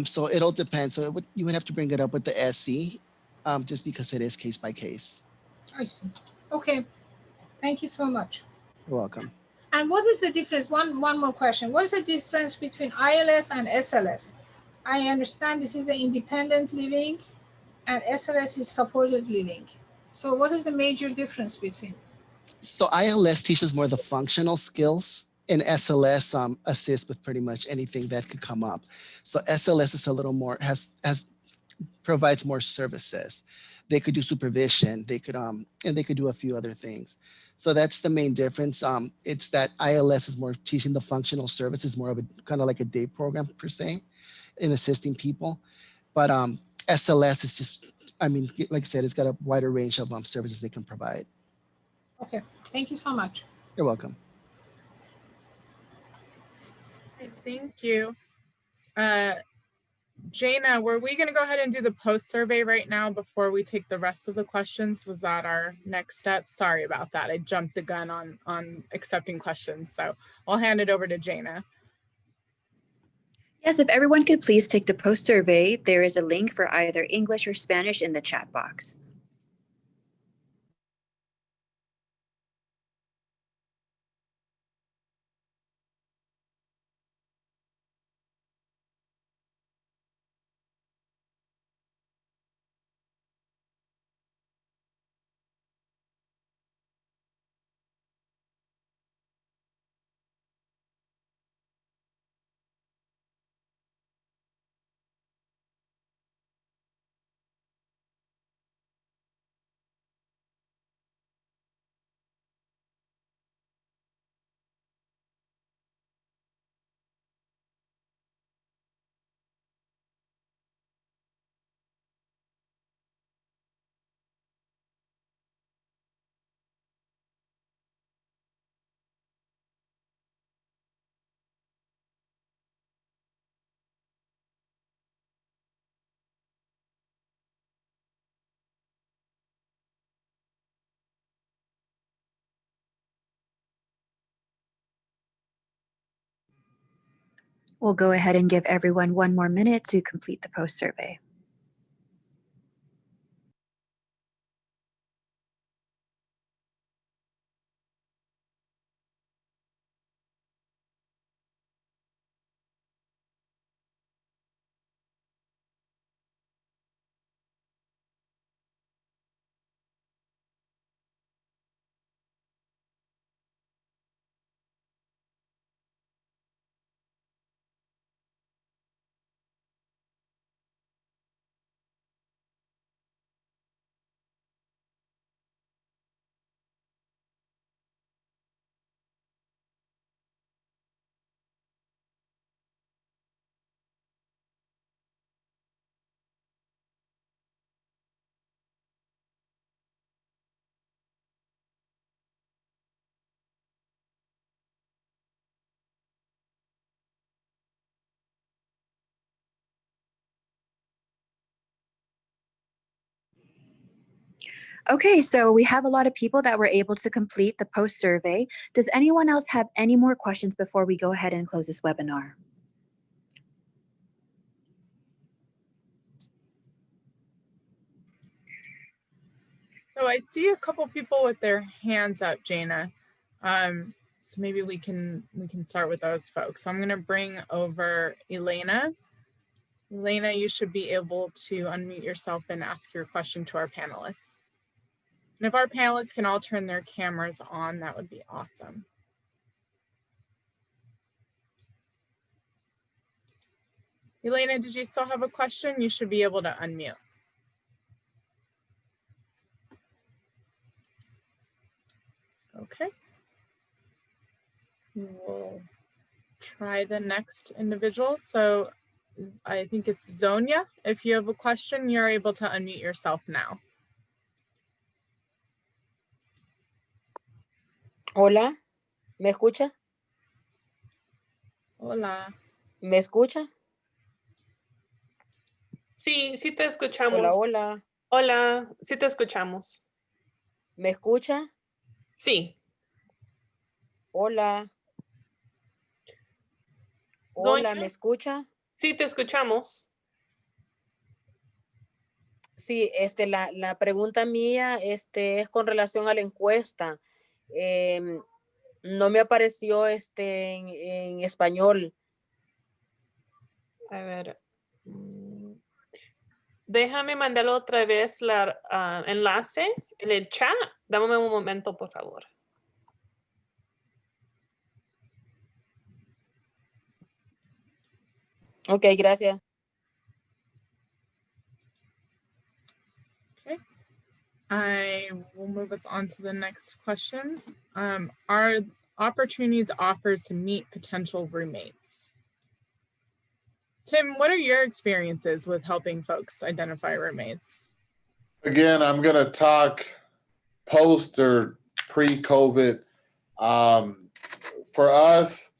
So it'll depend. So you would have to bring it up with the SC, just because it is case by case. I see. Okay. Thank you so much. You're welcome. And what is the difference? One more question. What is the difference between ILS and SLS? I understand this is an independent living and SLS is supported living. So what is the major difference between? So ILS teaches more the functional skills, and SLS assists with pretty much anything that could come up. So SLS is a little more, provides more services. They could do supervision, they could and they could do a few other things. So that's the main difference. It's that ILS is more teaching the functional services, more of a kind of like a day program per se, in assisting people. But SLS is just, I mean, like I said, it's got a wider range of services they can provide. Okay, thank you so much. You're welcome. Okay, thank you. Jana, were we going to go ahead and do the post survey right now before we take the rest of the questions? Was that our next step? Sorry about that. I jumped the gun on accepting questions. So I'll hand it over to Jana. Yes, if everyone could please take the post survey, there is a link for either English or Spanish in the chat box. We'll go ahead and give everyone one more minute to complete the post survey. Okay, so we have a lot of people that were able to complete the post survey. Does anyone else have any more questions before we go ahead and close this webinar? So I see a couple people with their hands up, Jana. So maybe we can start with those folks. So I'm going to bring over Elena. Elena, you should be able to unmute yourself and ask your question to our panelists. And if our panelists can all turn their cameras on, that would be awesome. Elena, did you still have a question? You should be able to unmute. Okay. We'll try the next individual. So I think it's Zonia. If you have a question, you're able to unmute yourself now. Hola. ¿Me escucha? Hola. ¿Me escucha? Sí, sí te Hola, escuchamos. hola. Hola, sí te escuchamos. ¿Me escucha? Sí. Hola. Zoya, Hola, ¿me escucha? sí te escuchamos. Sí, la pregunta mía es con relación a la encuesta. No me apareció en español. A ver. Déjame mandarlo otra vez la enlace en el chat. Dame un momento, por favor. Ok, gracias. Okay. I will move us on to the next question. Are opportunities offered to meet potential roommates? Tim, what are your experiences with helping folks identify roommates? Again, I'm going to talk post or pre-COVID. For us,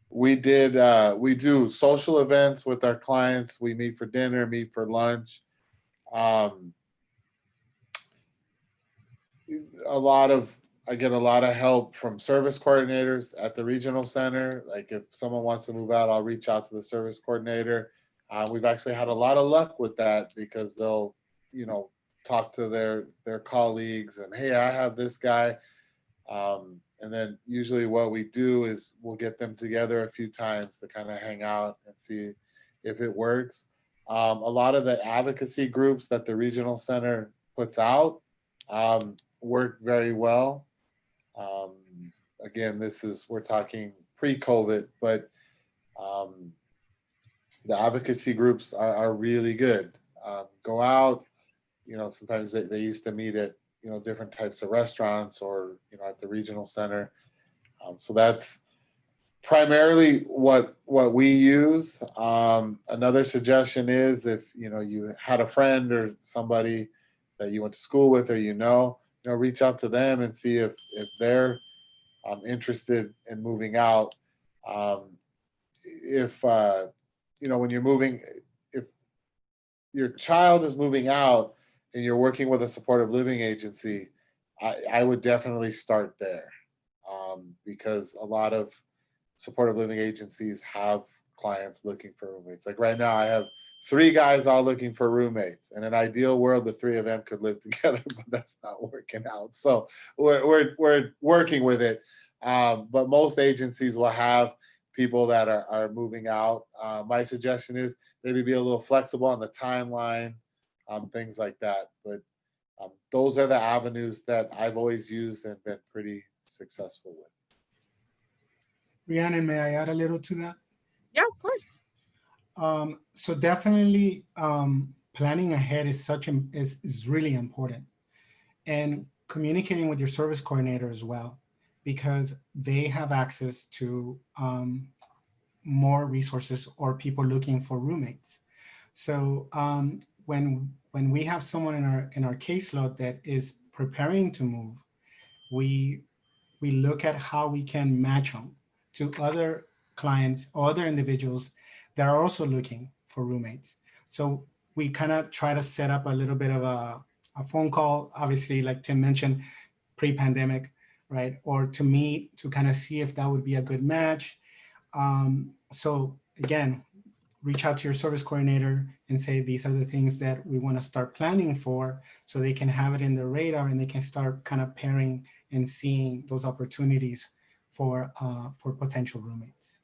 we do social events with our clients. We meet for dinner, meet for lunch. I get a lot of help from service coordinators at the regional center. Like if someone wants to move out, I'll reach out to the service coordinator. We've actually had a lot of luck with that because they'll, talk to their colleagues and, hey, I have this guy. And then usually what we do is we'll get them together a few times to kind of hang out and see if it works. A lot of the advocacy groups that the regional center puts out work very well. Again, we're talking pre-COVID, but the advocacy groups are really good. Go out, sometimes they used to meet at, different types of restaurants or, at the regional center. So that's primarily what we use. Another suggestion is if, you had a friend or somebody that you went to school with or, reach out to them and see if they're interested in moving out. If, when you're moving, if your child is moving out and you're working with a supportive living agency, I would definitely start there because a lot of supportive living agencies have clients looking for roommates. Like right now, I have 3 guys all looking for roommates. In an ideal world, the 3 of them could live together, but that's not working out. So we're working with it. But most agencies will have people that are moving out. My suggestion is maybe be a little flexible on the timeline, things like that. But those are the avenues that I've always used and been pretty successful with. Rhiannon, may I add a little to that? Yeah, of course. So definitely planning ahead is really important, and communicating with your service coordinator as well, because they have access to more resources or people looking for roommates. So when we have someone in our caseload that is preparing to move, we look at how we can match them to other clients or other individuals that are also looking for roommates. So we kind of try to set up a little bit of a phone call, obviously, like Tim mentioned, pre-pandemic, right? Or to meet to kind of see if that would be a good match. So again, reach out to your service coordinator and say, these are the things that we want to start planning for, so they can have it in their radar and they can start kind of pairing and seeing those opportunities for potential roommates.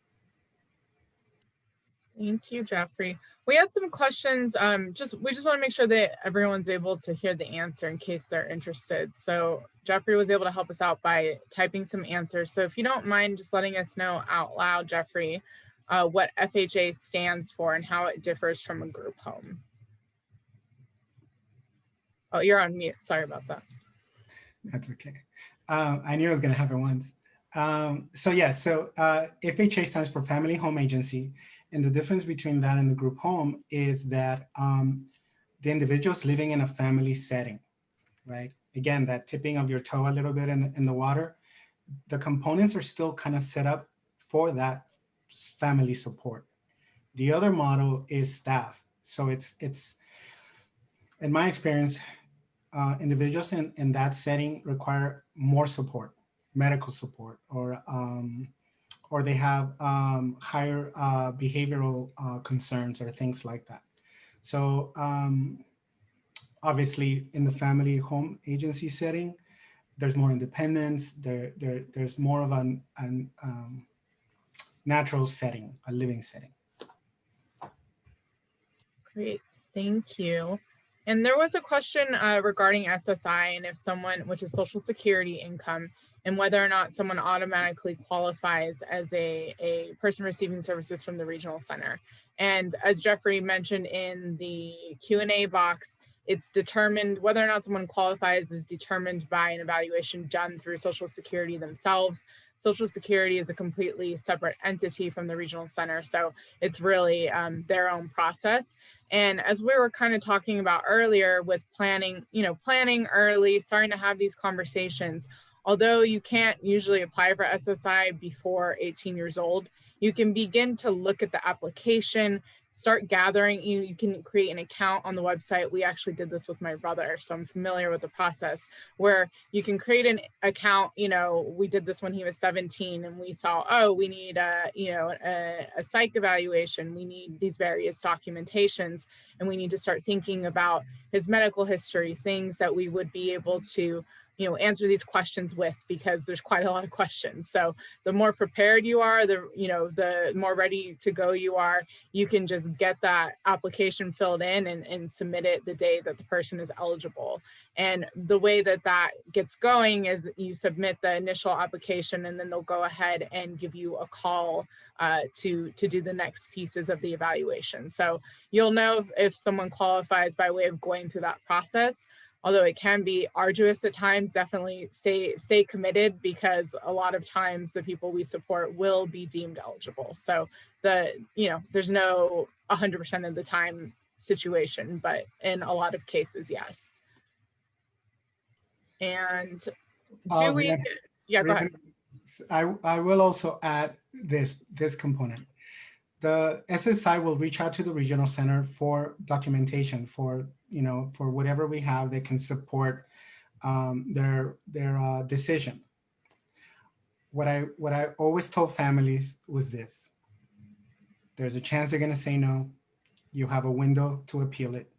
Thank you, Jeffrey. We had some questions. We just want to make sure that everyone's able to hear the answer in case they're interested. So Jeffrey was able to help us out by typing some answers. So if you don't mind just letting us know out loud, Jeffrey, what FHA stands for and how it differs from a group home. Oh, you're on mute. Sorry about that. That's okay. I knew I was going to happen once. So FHA stands for Family Home Agency. And the difference between that and the group home is that the individual's living in a family setting, right? Again, that tipping of your toe a little bit in the water, the components are still kind of set up for that family support. The other model is staff. So it's in my experience, individuals in that setting require more support, medical support, or they have higher behavioral concerns or things like that. So obviously in the family home agency setting, there's more independence, there's more of an natural setting, a living setting. Great, thank you. And there was a question regarding SSI and if someone, which is Social Security income, and whether or not someone automatically qualifies as a person receiving services from the regional center. And as Jeffrey mentioned in the Q&A box, it's determined, whether or not someone qualifies is determined by an evaluation done through Social Security themselves. Social Security is a completely separate entity from the regional center, so it's really their own process. And as we were kind of talking about earlier with planning, planning early, starting to have these conversations, although you can't usually apply for SSI before 18 years old, you can begin to look at the application, start gathering, you can create an account on the website. We actually did this with my brother, so I'm familiar with the process where you can create an account. We did this when he was 17 and we saw, oh, we need a psych evaluation. We need these various documentations and we need to start thinking about his medical history, things that we would be able to answer these questions with, because there's quite a lot of questions. So the more prepared you are, the more ready to go you are, you can just get that application filled in and submit it the day that the person is eligible. And the way that that gets going is you submit the initial application and then they'll go ahead and give you a call to do the next pieces of the evaluation. So you'll know if someone qualifies by way of going through that process. Although it can be arduous at times, definitely stay committed, because a lot of times the people we support will be deemed eligible. So there's no 100% of the time situation, but in a lot of cases, yes. And do we? Yeah, go ahead. I will also add this component. The SSI will reach out to the regional center for documentation for whatever we have that can support their decision. What I always told families was this: there's a chance they're going to say no. You have a window to appeal it.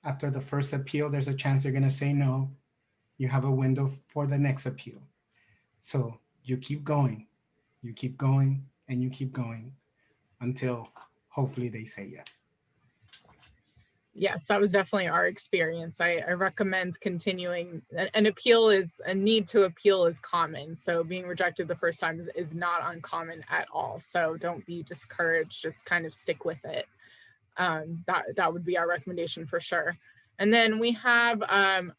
After the first appeal, there's a chance they're going to say no. You have a window for the next appeal. So you keep going, and you keep going until hopefully they say yes. Yes, that was definitely our experience. I recommend continuing. An appeal is a need to appeal is common. So being rejected the first time is not uncommon at all. So don't be discouraged, just kind of stick with it. That would be our recommendation for sure. And then we have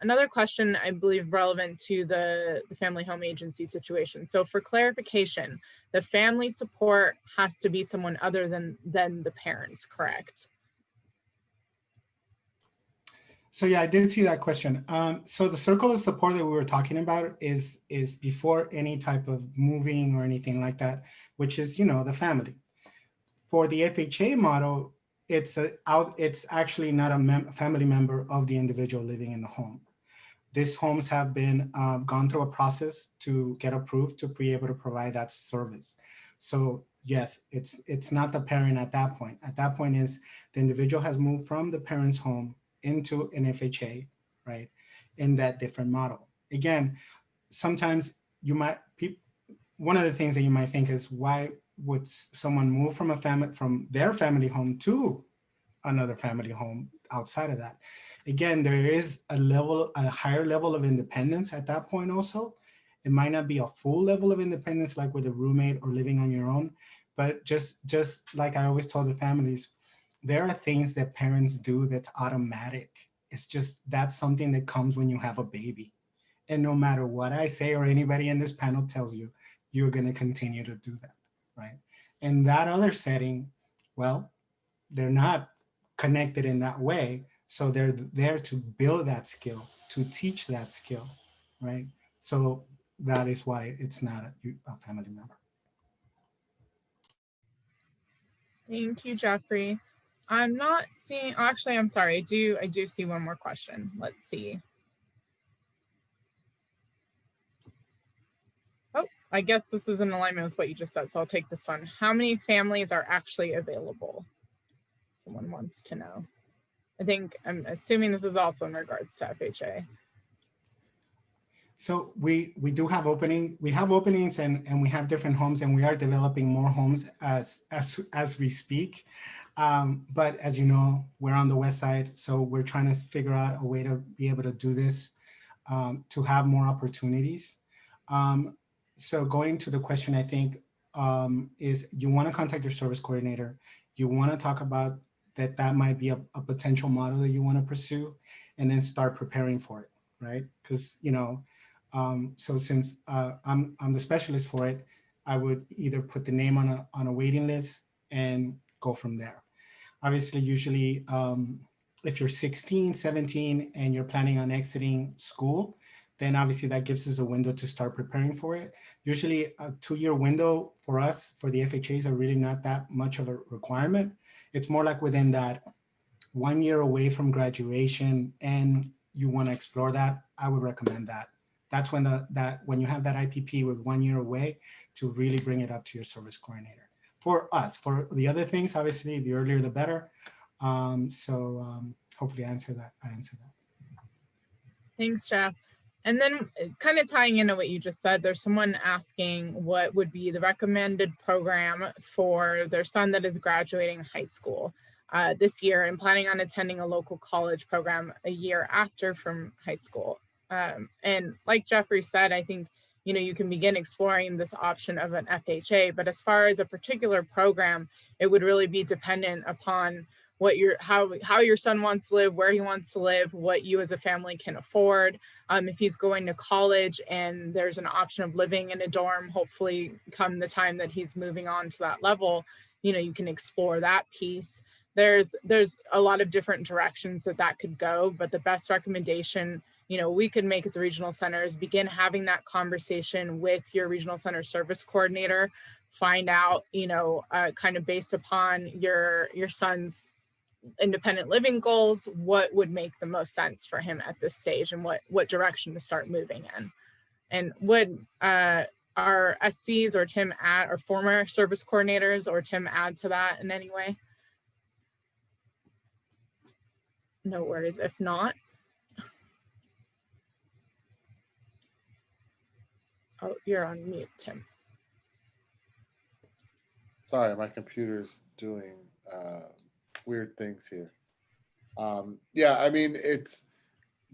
another question, I believe, relevant to the family home agency situation. So for clarification, the family support has to be someone other than the parents, correct? So yeah, I did see that question. So the circle of support that we were talking about is before any type of moving or anything like that, which is the family. For the FHA model, it's actually not a family member of the individual living in the home. These homes have been gone through a process to get approved to be able to provide that service. So yes, it's not the parent at that point. At that point is the individual has moved from the parent's home into an FHA, right? In that different model. Again, sometimes one of the things that you might think is, why would someone move from their family home to another family home outside of that? Again, there is a higher level of independence at that point also. It might not be a full level of independence like with a roommate or living on your own, but just like I always tell the families, there are things that parents do that's automatic. It's just, that's something that comes when you have a baby. And no matter what I say or anybody in this panel tells you, you're going to continue to do that, right? In that other setting, well, they're not connected in that way. So they're there to build that skill, to teach that skill, right? So that is why it's not a family member. Thank you, Jeffrey. I'm not seeing, actually, I'm sorry. I do see one more question. Let's see. Oh, I guess this is in alignment with what you just said, so I'll take this one. How many families are actually available? Someone wants to know. I think, I'm assuming this is also in regards to FHA. So we do have openings and we have different homes, and we are developing more homes as we speak. But as you know, we're on the west side, so we're trying to figure out a way to be able to do this, to have more opportunities. So going to the question, I think, is you want to contact your service coordinator. You want to talk about that might be a potential model that you want to pursue, and then start preparing for it, right? Because, you know, so since I'm the specialist for it, I would either put the name on a waiting list and go from there. Obviously, usually, if you're 16, 17, and you're planning on exiting school, then obviously that gives us a window to start preparing for it. Usually a 2-year window for us, for the FHAs, are really not that much of a requirement. It's more like within that 1 year away from graduation and you want to explore that, I would recommend that. That's when when you have that IPP with 1 year away, to really bring it up to your service coordinator. For us, for the other things, obviously the earlier the better. Hopefully I answer that. Thanks, Jeff. And then kind of tying into what you just said, there's someone asking what would be the recommended program for their son that is graduating high school this year and planning on attending a local college program a year after from high school. And like Jeffrey said, I think, you know, you can begin exploring this option of an FHA, but as far as a particular program, it would really be dependent upon what how your son wants to live, where he wants to live, what you as a family can afford. If he's going to college and there's an option of living in a dorm, hopefully come the time that he's moving on to that level, you know, you can explore that piece. There's a lot of different directions that could go, but the best recommendation, you know, we could make as a regional center is begin having that conversation with your regional center service coordinator, find out, you know, kind of based upon your son's independent living goals, what would make the most sense for him at this stage and what direction to start moving in. And would our SCs or Tim add, or former service coordinators or Tim add to that in any way? No worries. If not, oh, you're on mute, Tim. Sorry, my computer's doing weird things here. Yeah, I mean, it's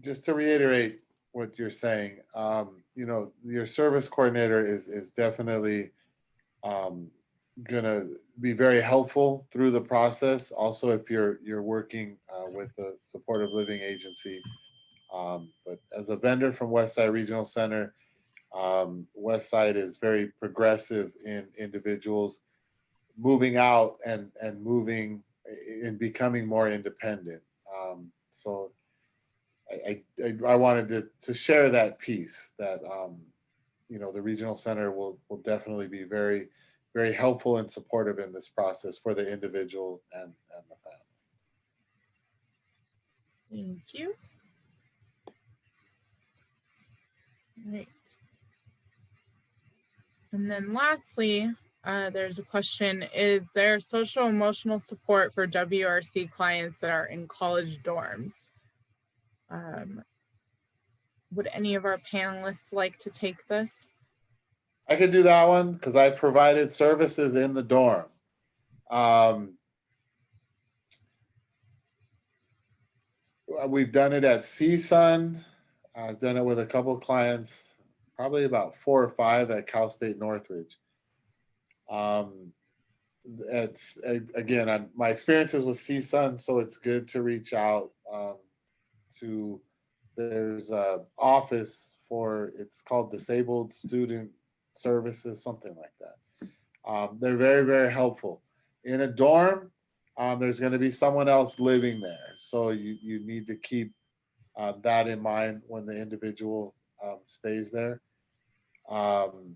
just to reiterate what you're saying. You know, your service coordinator is definitely gonna be very helpful through the process. Also, if you're working with the supportive living agency, but as a vendor from Westside Regional Center, Westside is very progressive in individuals moving out and moving and becoming more independent. So I wanted to share that piece that, you know, the regional center will definitely be very, very helpful and supportive in this process for the individual and the family. Thank you. All right. And then lastly, there's a question, is there social emotional support for WRC clients that are in college dorms? Would any of our panelists like to take this? I could do that one because I provided services in the dorm. We've done it at CSUN. I've done it with a couple of clients, probably about 4 or 5 at Cal State Northridge. It's again, my experiences with CSUN, so it's good to reach out to. There's a office for, it's called Disabled Student Services, something like that. They're very, very helpful. In a dorm, there's going to be someone else living there, so you need to keep that in mind when the individual stays there. And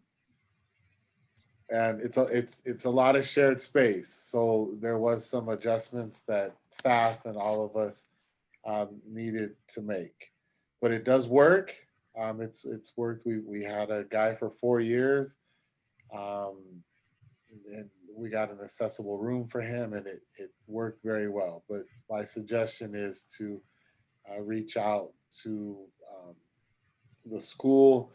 it's a lot of shared space. So there was some adjustments that staff and all of us needed to make, but it does work. It's worked. We had a guy for 4 years, and we got an accessible room for him, and it worked very well. But my suggestion is to reach out to the school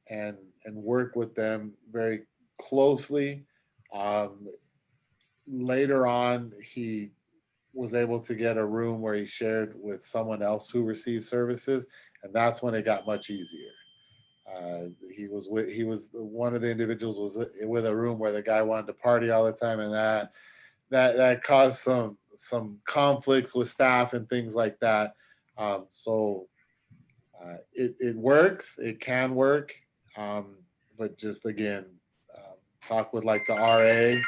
and work with them very closely. Um, Later on, he was able to get a room where he shared with someone else who received services, and that's when it got much easier. He was one of the individuals was with a room where the guy wanted to party all the time, and that caused some conflicts with staff and things like that. It works. It can work, but just again, talk with like the RA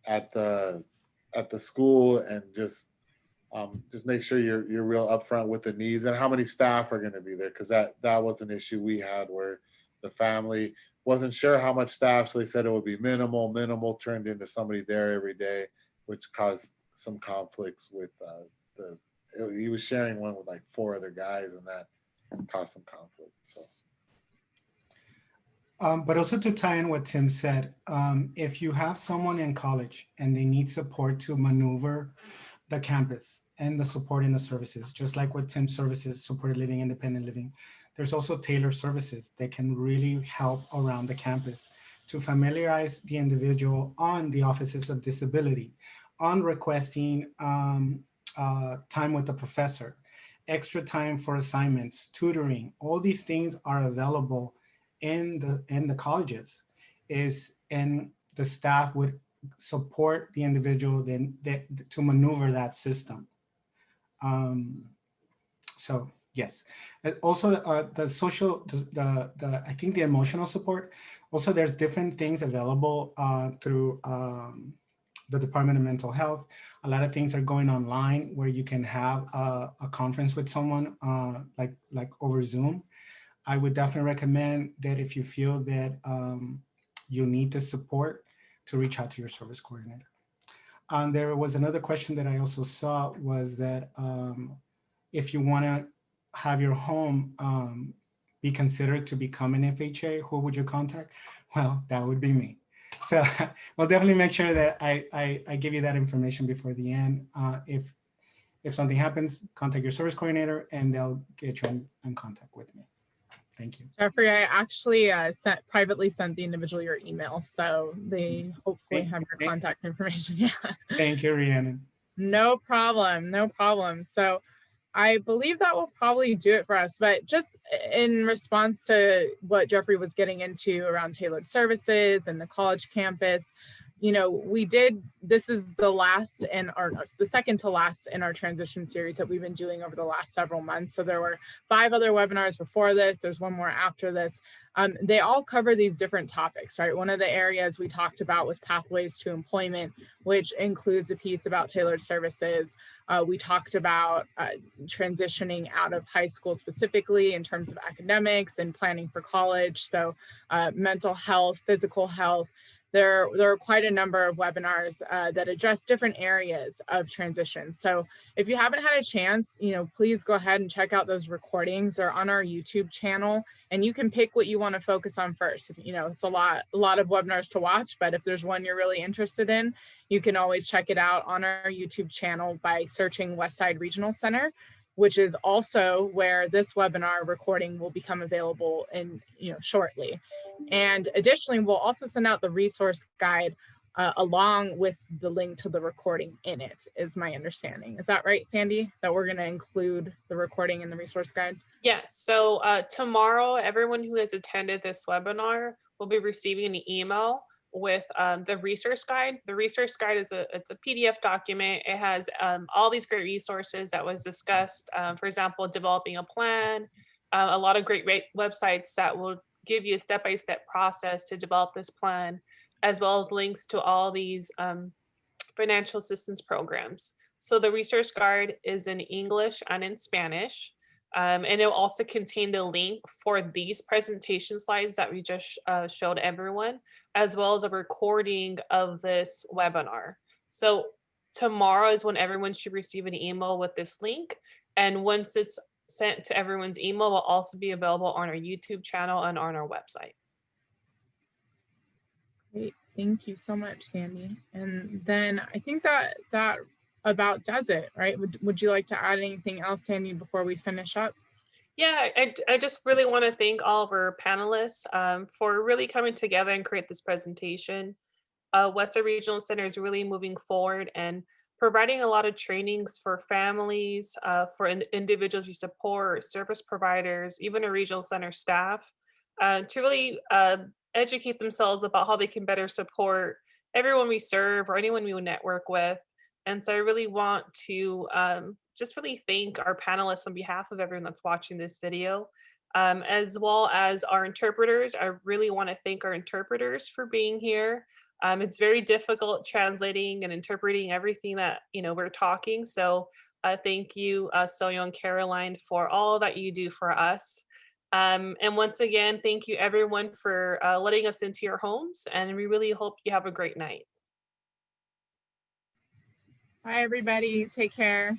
at the school, and just make sure you're real upfront with the needs and how many staff are going to be there, because that was an issue we had where the family wasn't sure how much staff, so they said it would be minimal turned into somebody there every day, which caused some conflicts with he was sharing one with like 4 other guys, and that caused some conflict. So But also to tie in what Tim said, if you have someone in college and they need support to maneuver the campus and the support in the services, just like what Tim's services, supported living, independent living, there's also tailored services that can really help around the campus to familiarize the individual on the offices of disability, on requesting time with the professor, extra time for assignments, tutoring. All these things are available in the colleges, and the staff would support the individual then to maneuver that system. So yes, also the social, I think the emotional support. Also, there's different things available through the Department of Mental Health. A lot of things are going online where you can have a conference with someone like over Zoom. I would definitely recommend that if you feel that you need the support, to reach out to your service coordinator. There was another question that I also saw, was that if you want to have your home be considered to become an FHA, who would you contact? Well, that would be me. So we'll definitely make sure that I give you that information before the end. If something happens, contact your service coordinator and they'll get you in contact with me. Thank you. Jeffrey, I actually privately sent the individual your email, so they hopefully have your contact information. Yeah. Thank you, Rhiannon. No problem, no problem. So I believe that will probably do it for us, but just in response to what Jeffrey was getting into around tailored services and the college campus, you know, this is the second to last in our transition series that we've been doing over the last several months. So there were 5 other webinars before this. There's one more after this. They all cover these different topics, right? One of the areas we talked about was pathways to employment, which includes a piece about tailored services. We talked about transitioning out of high school specifically in terms of academics and planning for college. So mental health, physical health. There are quite a number of webinars that address different areas of transition. So if you haven't had a chance, you know, please go ahead and check out those recordings. They're on our YouTube channel, and you can pick what you want to focus on first. You know, it's a lot of webinars to watch, but if there's one you're really interested in, you can always check it out on our YouTube channel by searching Westside Regional Center, which is also where this webinar recording will become available in, shortly. And additionally, we'll also send out the resource guide along with the link to the recording in it, is my understanding. Is that right, Sandy? That we're going to include the recording in the resource guide? Yes. So tomorrow, everyone who has attended this webinar will be receiving an email with the resource guide. The resource guide is it's a PDF document. It has all these great resources that was discussed. For example, developing a plan, a lot of great websites that will give you a step-by-step process to develop this plan, as well as links to all these financial assistance programs. So the resource guide is in English and in Spanish. And it'll also contain the link for these presentation slides that we just showed everyone, as well as a recording of this webinar. So tomorrow is when everyone should receive an email with this link. And once it's sent to everyone's email, will also be available on our YouTube channel and on our website. Great, thank you so much, Sandy. And then I think that about does it, right? Would you like to add anything else, Sandy, before we finish up? Yeah, I just really want to thank all of our panelists for really coming together and create this presentation. Westside Regional Center is really moving forward and providing a lot of trainings for families, for individuals you support, service providers, even a regional center staff, to really educate themselves about how they can better support everyone we serve or anyone we would network with. And so I really want to just really thank our panelists on behalf of everyone that's watching this video, as well as our interpreters. I really want to thank our interpreters for being here. It's very difficult translating and interpreting everything that we're talking. So thank you, Soyo and Caroline, for all that you do for us. And once again, thank you everyone for letting us into your homes. And we really hope you have a great night. Bye, everybody. Take care.